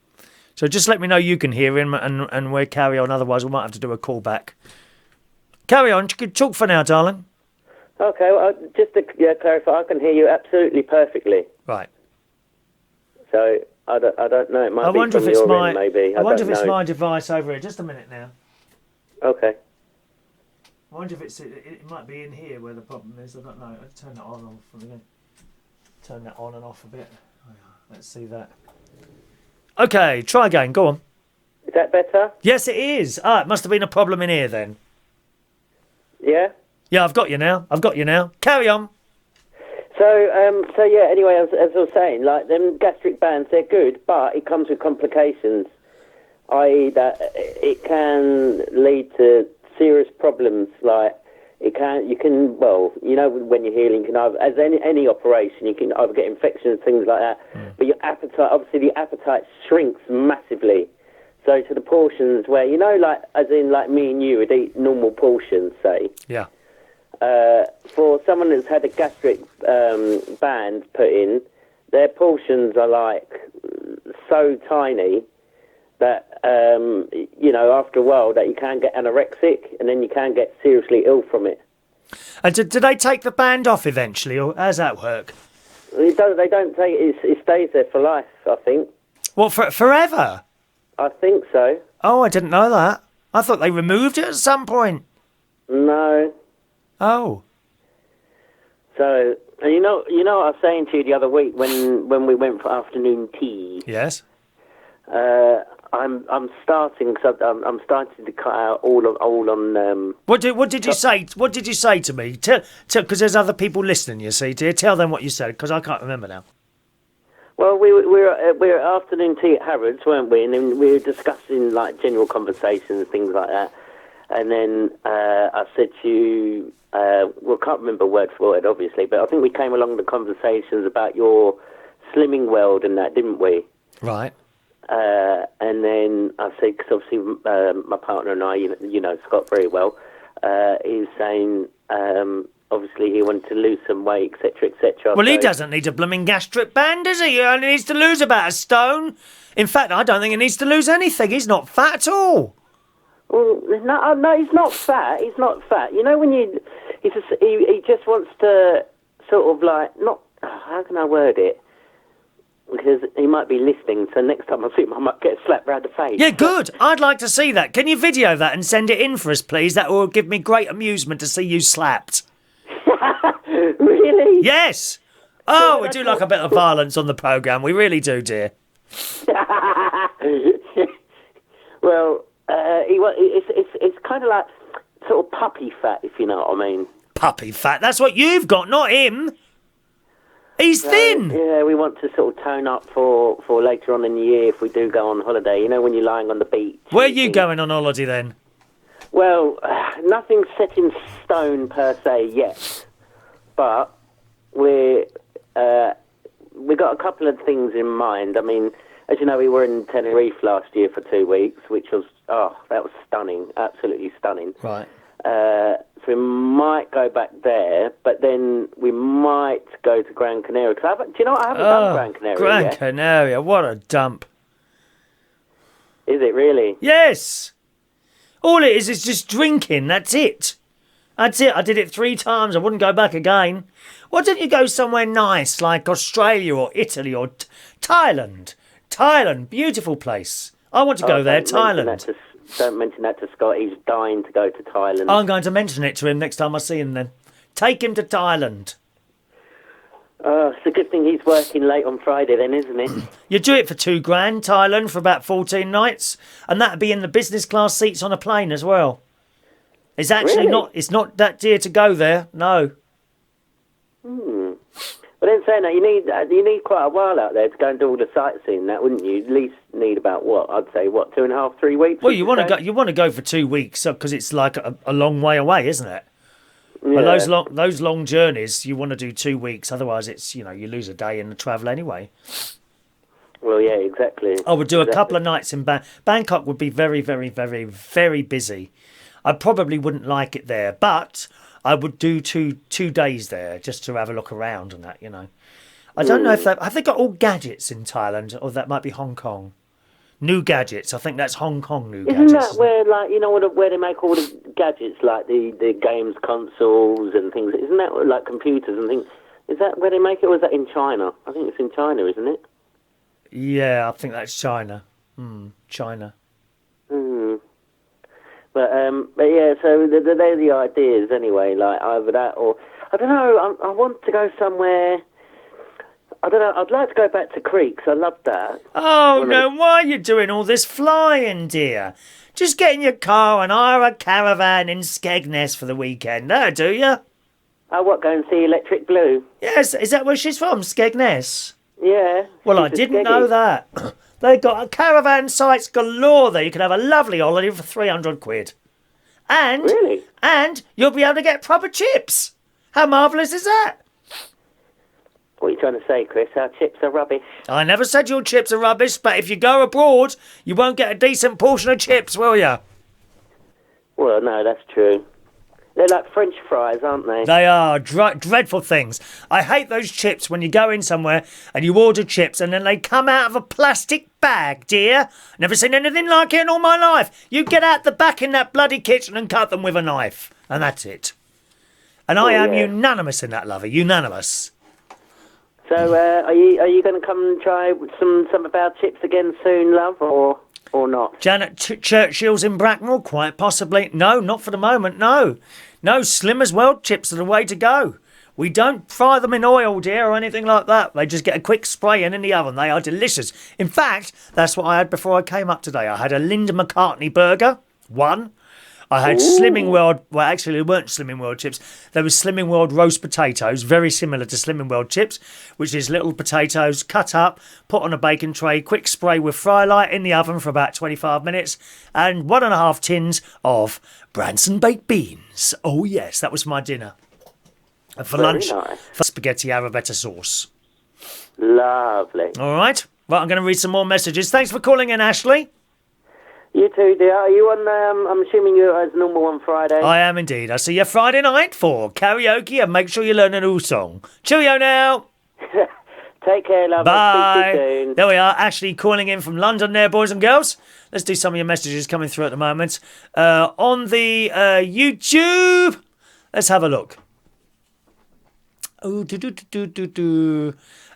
So just let me know you can hear him and we'll carry on. Otherwise, we might have to do a call back. Carry on. You can talk for now, darling. Okay, well, just to clarify, I can hear you absolutely perfectly. Right. So I don't know. It might be wonder from if it's your end, maybe. I wonder if it's my device over here. Just a minute now. Okay. I wonder if it might be in here where the problem is. I don't know. Let's turn that on and off again. Turn that on and off a bit. Let's see that. Okay, try again. Go on. Is that better? Yes, it is. It must have been a problem in here then. Yeah? Yeah, I've got you now. Carry on. So yeah. Anyway, as I was saying, like them gastric bands, they're good, but it comes with complications, i.e., that it can lead to serious problems. Like you can. Well, you know, when you're healing, you can either, as any operation, you can either get infections, things like that. But your appetite, obviously, the appetite shrinks massively. So to the portions where, you know, like as in like me and you would eat normal portions, say. Yeah. For someone that's had a gastric band put in, their portions are like so tiny that, you know, after a while that you can get anorexic and then you can get seriously ill from it. And do they take the band off eventually, or how's that work? They don't take it. It stays there for life, I think. What, forever? I think so. Oh, I didn't know that. I thought they removed it at some point. No. Oh. So, and you know what I was saying to you the other week when we went for afternoon tea. Yes. I'm starting to cut out all on. What did you say? What did you say to me? Tell, because there's other people listening. You see, dear. Tell them what you said, because I can't remember now. Well, we were at afternoon tea at Harrods, weren't we? And then we were discussing like general conversations, things like that. And then I said to you, well, I can't remember word for word, obviously, but I think we came along the conversations about your slimming world and that, didn't we? Right. And then I said, because obviously my partner and I, you know Scott very well, he was saying, obviously he wanted to lose some weight, etc., etc. Well, he doesn't need a blooming gastric band, does he? He only needs to lose about a stone. In fact, I don't think he needs to lose anything. He's not fat at all. Well, no, he's not fat. He's not fat. You know, when he just wants to sort of like, not, how can I word it? Because he might be listening, so next time I see him, I might get slapped round the face. Yeah, good. I'd like to see that. Can you video that and send it in for us, please? That will give me great amusement to see you slapped. Really? Yes. Oh, we do like a bit of violence on the programme. We really do, dear. Well, it's kind of like sort of puppy fat, if you know what I mean. Puppy fat? That's what you've got, not him. He's thin. Yeah, we want to sort of tone up for later on in the year if we do go on holiday. You know, when you're lying on the beach. Where are you going on holiday then? Well, nothing's set in stone per se yet, but we got a couple of things in mind. I mean, as you know, we were in Tenerife last year for 2 weeks, which was, that was stunning, absolutely stunning. Right. So we might go back there, but then we might go to Gran Canaria. Do you know what? I haven't done Gran Canaria Gran yet. Canaria, what a dump. Is it really? Yes. All it is just drinking, that's it. That's it, I did it 3 times, I wouldn't go back again. Why don't you go somewhere nice, like Australia or Italy or Thailand? Thailand, beautiful place. I want to go there, Thailand. Don't mention that to Scott. He's dying to go to Thailand. I'm going to mention it to him next time I see him then. Take him to Thailand. It's a good thing he's working late on Friday then, isn't it? You do it for £2,000, Thailand, for about 14 nights, and that'd be in the business class seats on a plane as well. It's actually really? it's not that dear to go there, no. But then saying that, you need quite a while out there to go and do all the sightseeing, that wouldn't you? You at least need about I'd say 2.5, 3 weeks. Well, you want to go for 2 weeks because it's like a long way away, isn't it? Yeah. Well, those long journeys, you want to do 2 weeks. Otherwise, it's you lose a day in the travel anyway. Well, yeah, exactly. I would do a couple of nights in Bangkok. Would be very, very, very, very busy. I probably wouldn't like it there, but I would do two days there just to have a look around and that. I don't know if have they got all gadgets in Thailand, or that might be Hong Kong. New gadgets. I think that's Hong Kong new gadgets. Isn't that where, like, where they make all the gadgets, like the games consoles and things? Isn't that like computers and things? Is that where they make it, or is that in China? I think it's in China, isn't it? Yeah, I think that's China. China. But yeah, so they're the ideas anyway. Like either that or I don't know. I want to go somewhere. I don't know. I'd like to go back to Creeks. I love that. Oh no! Why are you doing all this flying, dear? Just get in your car and hire a caravan in Skegness for the weekend. No, do you? Oh, what, go and see Electric Blue? Yes, is that where she's from? Skegness? Yeah. Well, I she's a didn't Skeggy. know that. They've got a caravan sites galore there. You can have a lovely holiday for 300 quid. And, Really? and you'll be able to get proper chips. How marvellous is that? What are you trying to say, Chris? Our chips are rubbish. I never said your chips are rubbish, but if you go abroad, you won't get a decent portion of chips, will you? Well, no, that's true. They're like French fries, aren't they? They are dreadful things. I hate those chips when you go in somewhere and you order chips and then they come out of a plastic bag, dear. Never seen anything like it in all my life. You get out the back in that bloody kitchen and cut them with a knife. And that's it. And I am unanimous in that, lover. Unanimous. So, are you going to come and try some of our chips again soon, love, or not? Janet Churchill's in Bracknell, quite possibly. No, not for the moment, no. No, Slimmer's World chips are the way to go. We don't fry them in oil, dear, or anything like that. They just get a quick spray in the oven. They are delicious. In fact, that's what I had before I came up today. I had a Linda McCartney burger, one. I had Slimming World, well, actually, they weren't Slimming World chips. They were Slimming World roast potatoes, very similar to Slimming World chips, which is little potatoes cut up, put on a bacon tray, quick spray with fry light in the oven for about 25 minutes, and 1.5 tins of Branson baked beans. Oh, yes, that was my dinner. And for lunch, for spaghetti arrabbiata sauce. Lovely. All right. Right, I'm going to read some more messages. Thanks for calling in, Ashley. You too, dear. Are you on, I'm assuming you're as normal on Friday? I am indeed. I'll see you Friday night for karaoke and make sure you learn a new song. Cheerio now. Take care, love. Bye. I'll speak to you soon. There we are. Ashley calling in from London there, boys and girls. Let's do some of your messages coming through at the moment. On the YouTube, let's have a look. Oh,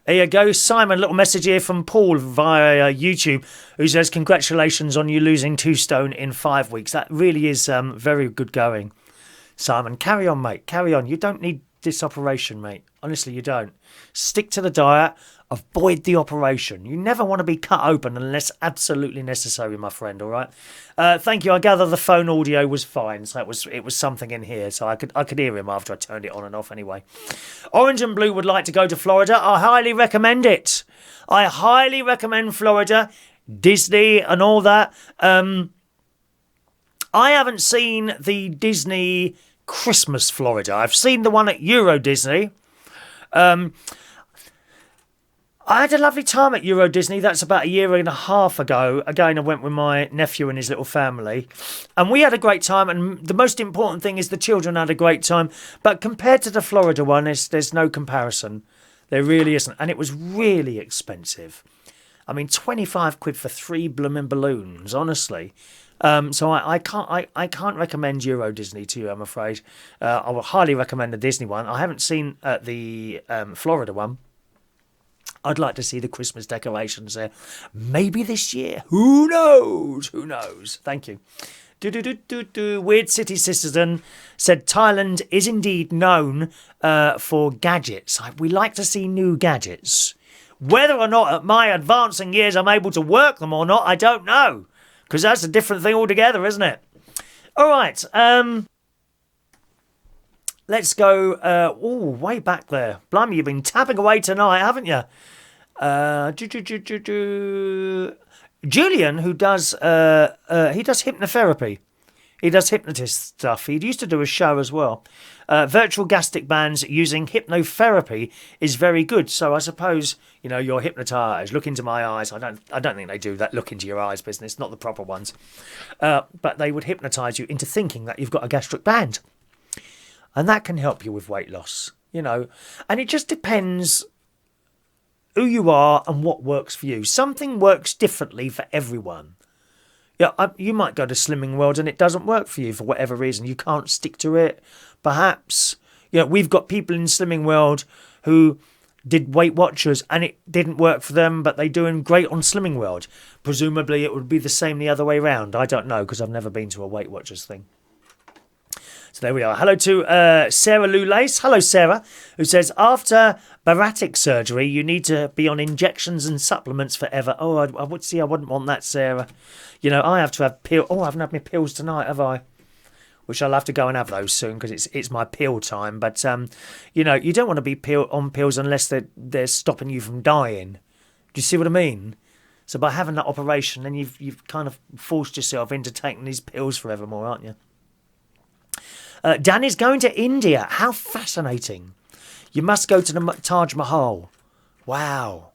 There you go, Simon. A little message here from Paul via YouTube, who says, congratulations on you losing 2 stone in 5 weeks. That really is very good going. Simon, carry on, mate. Carry on. You don't need this operation, mate. Honestly, you don't. Stick to the diet. Avoid the operation. You never want to be cut open unless absolutely necessary, my friend, all right? Thank you. I gather the phone audio was fine, so it was something in here, so I could hear him after I turned it on and off anyway. Orange and Blue would like to go to Florida. I highly recommend it. I highly recommend Florida, Disney and all that. I haven't seen the Disney Christmas Florida. I've seen the one at Euro Disney. I had a lovely time at Euro Disney. That's about 1.5 years ago. Again, I went with my nephew and his little family. And we had a great time. And the most important thing is the children had a great time. But compared to the Florida one, there's no comparison. There really isn't. And it was really expensive. I mean, 25 quid for 3 blooming balloons, honestly. So I can't recommend Euro Disney to you, I'm afraid. I would highly recommend the Disney one. I haven't seen the Florida one. I'd like to see the Christmas decorations there. Maybe this year. Who knows? Who knows? Thank you. Weird City Citizen said Thailand is indeed known for gadgets. We like to see new gadgets. Whether or not at my advancing years I'm able to work them or not, I don't know. Because that's a different thing altogether, isn't it? All right. Let's go, way back there. Blimey, you've been tapping away tonight, haven't you? Julian, who does, he does hypnotherapy. He does hypnotist stuff. He used to do a show as well. Virtual gastric bands using hypnotherapy is very good. So I suppose, you're hypnotised. Look into my eyes. I don't think they do that look into your eyes business, not the proper ones. But they would hypnotise you into thinking that you've got a gastric band. And that can help you with weight loss, And it just depends who you are and what works for you. Something works differently for everyone. Yeah, you might go to Slimming World and it doesn't work for you for whatever reason. You can't stick to it. Perhaps, we've got people in Slimming World who did Weight Watchers and it didn't work for them, but they're doing great on Slimming World. Presumably it would be the same the other way round. I don't know because I've never been to a Weight Watchers thing. So there we are. Hello to Sarah Lulace. Hello, Sarah, who says, after bariatric surgery, you need to be on injections and supplements forever. Oh, I wouldn't want that, Sarah. I have to have pills. Oh, I haven't had my pills tonight, have I? which I'll have to go and have those soon because it's my pill time. But, you know, you don't want to be on pills unless they're stopping you from dying. Do you see what I mean? So by having that operation, then you've kind of forced yourself into taking these pills forevermore, aren't you? Danny's going to India. How fascinating. You must go to the Taj Mahal. Wow.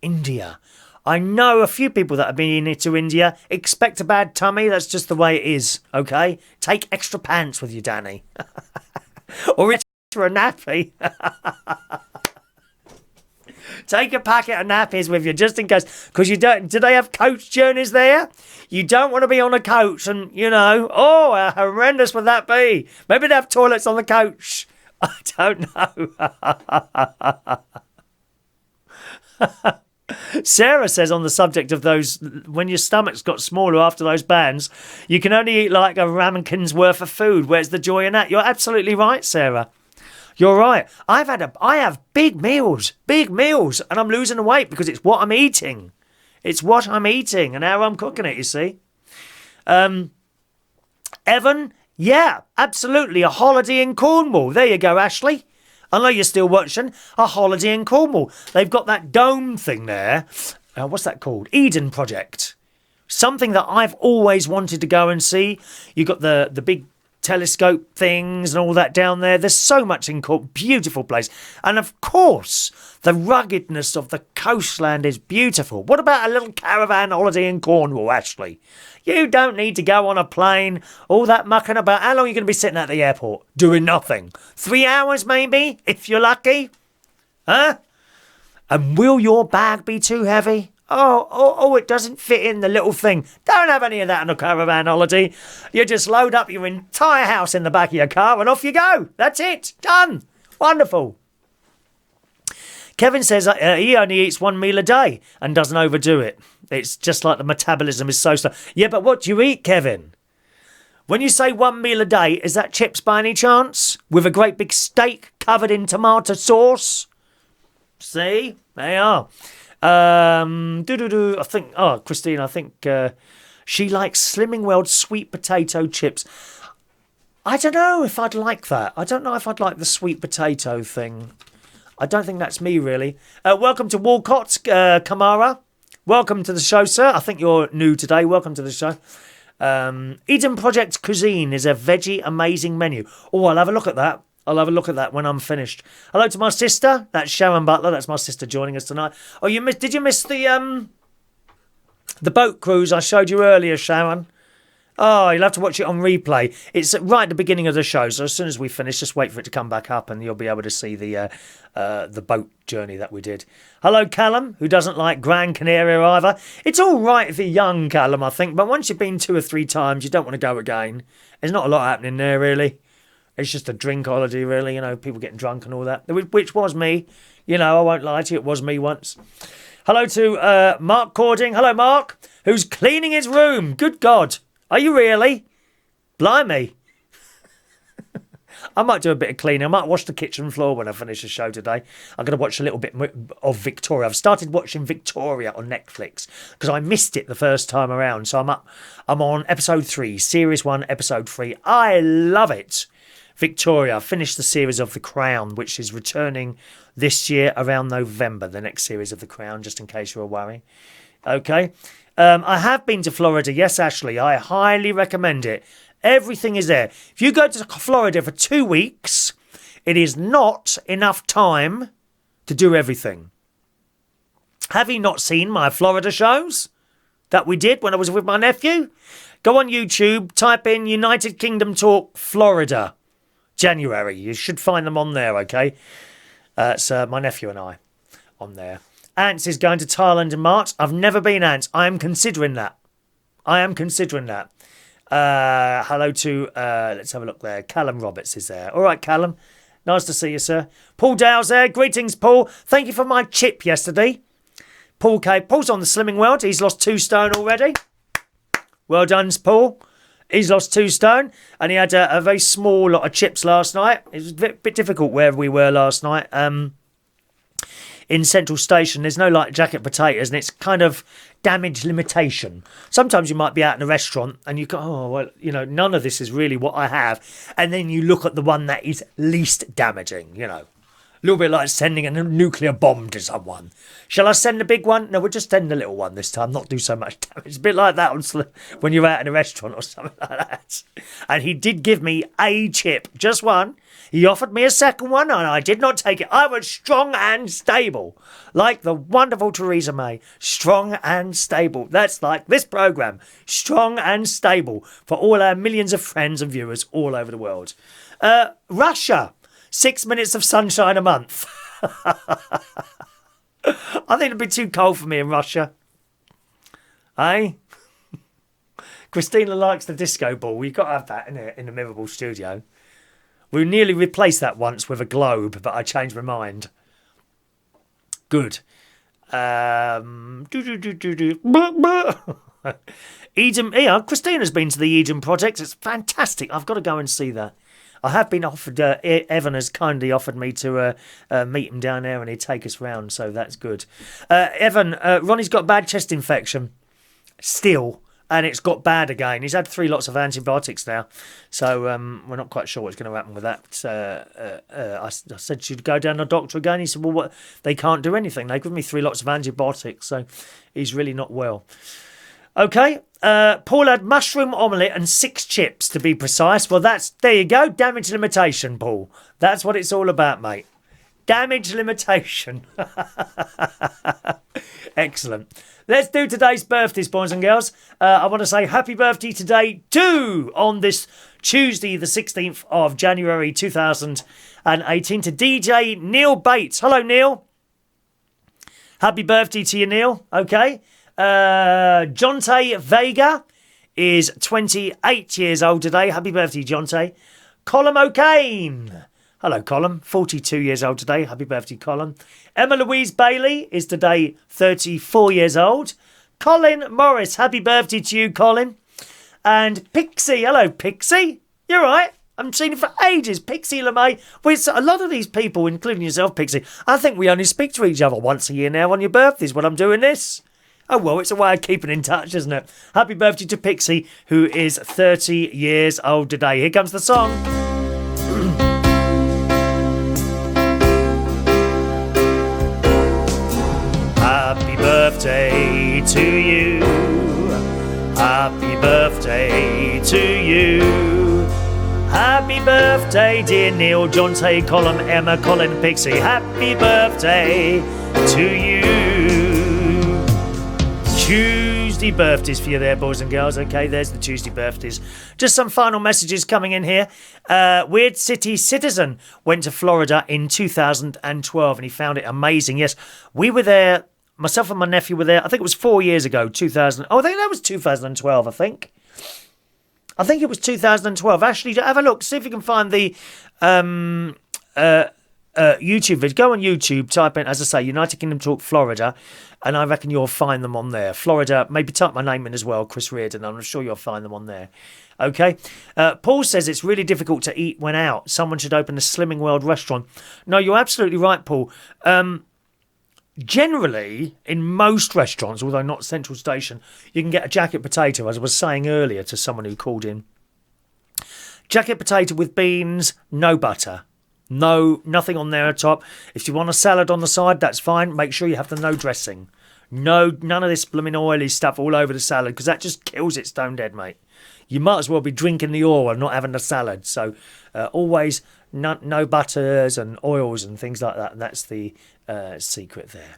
India. I know a few people that have been to India. Expect a bad tummy. That's just the way it is, okay? Take extra pants with you, Danny. Or it's for a nappy. Take a packet of nappies with you just in case. Because you don't. Do they have coach journeys there? You don't want to be on a coach and, you know, oh, how horrendous would that be? Maybe they have toilets on the coach. I don't know. Sarah says on the subject of those, when your stomach's got smaller after those bans, you can only eat like a ramekins worth of food. Where's the joy in that? You're absolutely right, Sarah. You're right. I have big meals, and I'm losing weight because it's what I'm eating. It's what I'm eating and how I'm cooking it, you see. Evan, yeah, absolutely. A holiday in Cornwall. There you go, Ashley. I know you're still watching. A holiday in Cornwall. They've got that dome thing there. What's that called? Eden Project. Something that I've always wanted to go and see. You've got the big telescope things and all that down there. There's so much in Cornwall. Beautiful place. And of course, the ruggedness of the coastland is beautiful. What about a little caravan holiday in Cornwall, Ashley? You don't need to go on a plane, all that mucking about. How long are you going to be sitting at the airport? Doing nothing. 3 hours maybe, if you're lucky. Huh? And will your bag be too heavy? Oh, it doesn't fit in the little thing. Don't have any of that on a caravan holiday. You just load up your entire house in the back of your car and off you go. That's it. Done. Wonderful. Kevin says he only eats 1 meal a day and doesn't overdo it. It's just like the metabolism is so slow. Yeah, but what do you eat, Kevin? When you say 1 meal a day, is that chips by any chance? With a great big steak covered in tomato sauce? See? They are. I think, Christine, I think she likes Slimming World sweet potato chips. I don't know if I'd like that. I don't know if I'd like the sweet potato thing. I don't think that's me, really. Welcome to Walcott, Kamara. Welcome to the show, sir. I think you're new today. Welcome to the show. Eden Project Cuisine is a veggie amazing menu. Oh, I'll have a look at that. I'll have a look at that when I'm finished. Hello to my sister. That's Sharon Butler. That's my sister joining us tonight. Oh, did you miss the boat cruise I showed you earlier, Sharon? Oh, you'll have to watch it on replay. It's right at the beginning of the show, so as soon as we finish, just wait for it to come back up and you'll be able to see the boat journey that we did. Hello, Colum, who doesn't like Gran Canaria either. It's all right if you're young, Colum, I think, but once you've been 2 or 3 times, you don't want to go again. There's not a lot happening there, really. It's just a drink holiday, really, you know, people getting drunk and all that, which was me. You know, I won't lie to you, it was me once. Hello to Mark Cording. Hello, Mark, who's cleaning his room. Good God. Are you really? Blimey. I might do a bit of cleaning. I might wash the kitchen floor when I finish the show today. I'm going to watch a little bit of Victoria. I've started watching Victoria on Netflix because I missed it the first time around. So I'm on episode 3, series 1, episode 3. I love it. Victoria. I finished the series of The Crown, which is returning this year around November, the next series of The Crown, just in case you were worrying. Okay. I have been to Florida. Yes, Ashley, I highly recommend it. Everything is there. If you go to Florida for 2 weeks, it is not enough time to do everything. Have you not seen my Florida shows that we did when I was with my nephew? Go on YouTube, type in United Kingdom Talk Florida, January. You should find them on there, okay? It's my nephew and I on there. Ants is going to Thailand in March. I've never been, Ants. I am considering that. Hello to, let's have a look there. Callum Roberts is there. All right, Callum. Nice to see you, sir. Paul Dow's there. Greetings, Paul. Thank you for my chip yesterday. Paul's on the Slimming World. He's lost 2 stone already. Well done, Paul. He's lost 2 stone. And he had a very small lot of chips last night. It was a bit difficult where we were last night. in Central Station, there's no like jacket potatoes, and it's kind of damage limitation. Sometimes you might be out in a restaurant and you go, oh, well, you know, none of this is really what I have. And then you look at the one that is least damaging, you know. A little bit like sending a nuclear bomb to someone. Shall I send the big one? No, we'll just send the little one this time, not do so much damage. It's a bit like that when you're out in a restaurant or something like that. And he did give me a chip, just one. He offered me a second one and I did not take it. I was strong and stable, like the wonderful Theresa May. Strong and stable. That's like this programme. Strong and stable for all our millions of friends and viewers all over the world. Russia. 6 minutes of sunshine a month. I think it'd be too cold for me in Russia. Eh? Christina likes the disco ball. You've got to have that in the Mirrorball studio. We nearly replaced that once with a globe, but I changed my mind. Good. Eden, yeah, Christina's been to the Eden Project. It's fantastic. I've got to go and see that. I have been offered, Evan has kindly offered me to meet him down there and he'd take us round, so that's good. Evan, Ronnie's got bad chest infection still, and it's got bad again. He's had 3 lots of antibiotics now, so we're not quite sure what's going to happen with that. I said, should go down to the doctor again? He said, well, what? They can't do anything. They've given me 3 lots of antibiotics, so he's really not well. Okay, Paul had mushroom omelette and 6 chips to be precise. Well, there you go. Damage limitation, Paul. That's what it's all about, mate. Damage limitation. Excellent. Let's do today's birthdays, boys and girls. I want to say happy birthday today on this Tuesday, the 16th of January 2018 to DJ Neil Bates. Hello, Neil. Happy birthday to you, Neil. Okay. Jonte Vega is 28 years old today. Happy birthday, Jonte. Colum O'Kane. Hello, Colum. 42 years old today. Happy birthday, Colum. Emma Louise Bailey is today 34 years old. Colin Morris. Happy birthday to you, Colin. And Pixie. Hello, Pixie. You're right. I haven't seen you for ages. Pixie LeMay. Well, a lot of these people, including yourself, Pixie, I think we only speak to each other once a year now on your birthdays when I'm doing this. Oh, well, it's a way of keeping in touch, isn't it? Happy birthday to Pixie, who is 30 years old today. Here comes the song. Happy birthday to you. Happy birthday to you. Happy birthday, dear Neil, Jonte, Colum, Emma, Colin Pixie. Happy birthday to you. Tuesday birthdays for you there, boys and girls. Okay, there's the Tuesday birthdays. Just some final messages coming in here. Weird City Citizen went to Florida in 2012 and he found it amazing. Yes, we were there. Myself and my nephew were there. I think it was 4 years ago, 2000. Oh, I think that was 2012, I think. I think it was 2012. Actually, have a look. See if you can find the YouTube video. Go on YouTube, type in, as I say, United Kingdom Talk Florida, and I reckon you'll find them on there. Florida, maybe type my name in as well, Chris Reardon. I'm sure you'll find them on there. Okay. Paul says it's really difficult to eat when out. Someone should open a Slimming World restaurant. No, you're absolutely right, Paul. Generally, in most restaurants, although not Central Station, you can get a jacket potato, as I was saying earlier to someone who called in. Jacket potato with beans, no butter. No, nothing on there at top. If you want a salad on the side, that's fine. Make sure you have the no dressing. No, none of this blooming oily stuff all over the salad, because that just kills it stone dead, mate. You might as well be drinking the oil and not having the salad. So always no butters and oils and things like that. And that's the secret there.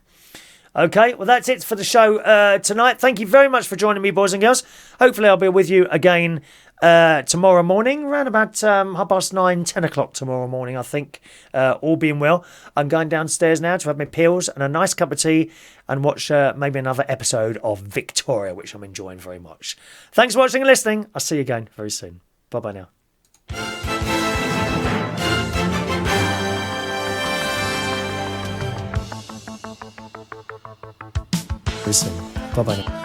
Okay, well, that's it for the show tonight. Thank you very much for joining me, boys and girls. Hopefully I'll be with you again tomorrow morning, around about 9:30, 10 o'clock tomorrow morning, I think, all being well. I'm going downstairs now to have my pills and a nice cup of tea and watch maybe another episode of Victoria, which I'm enjoying very much. Thanks for watching and listening. I'll see you again very soon. Bye-bye now. Very soon. Bye-bye now.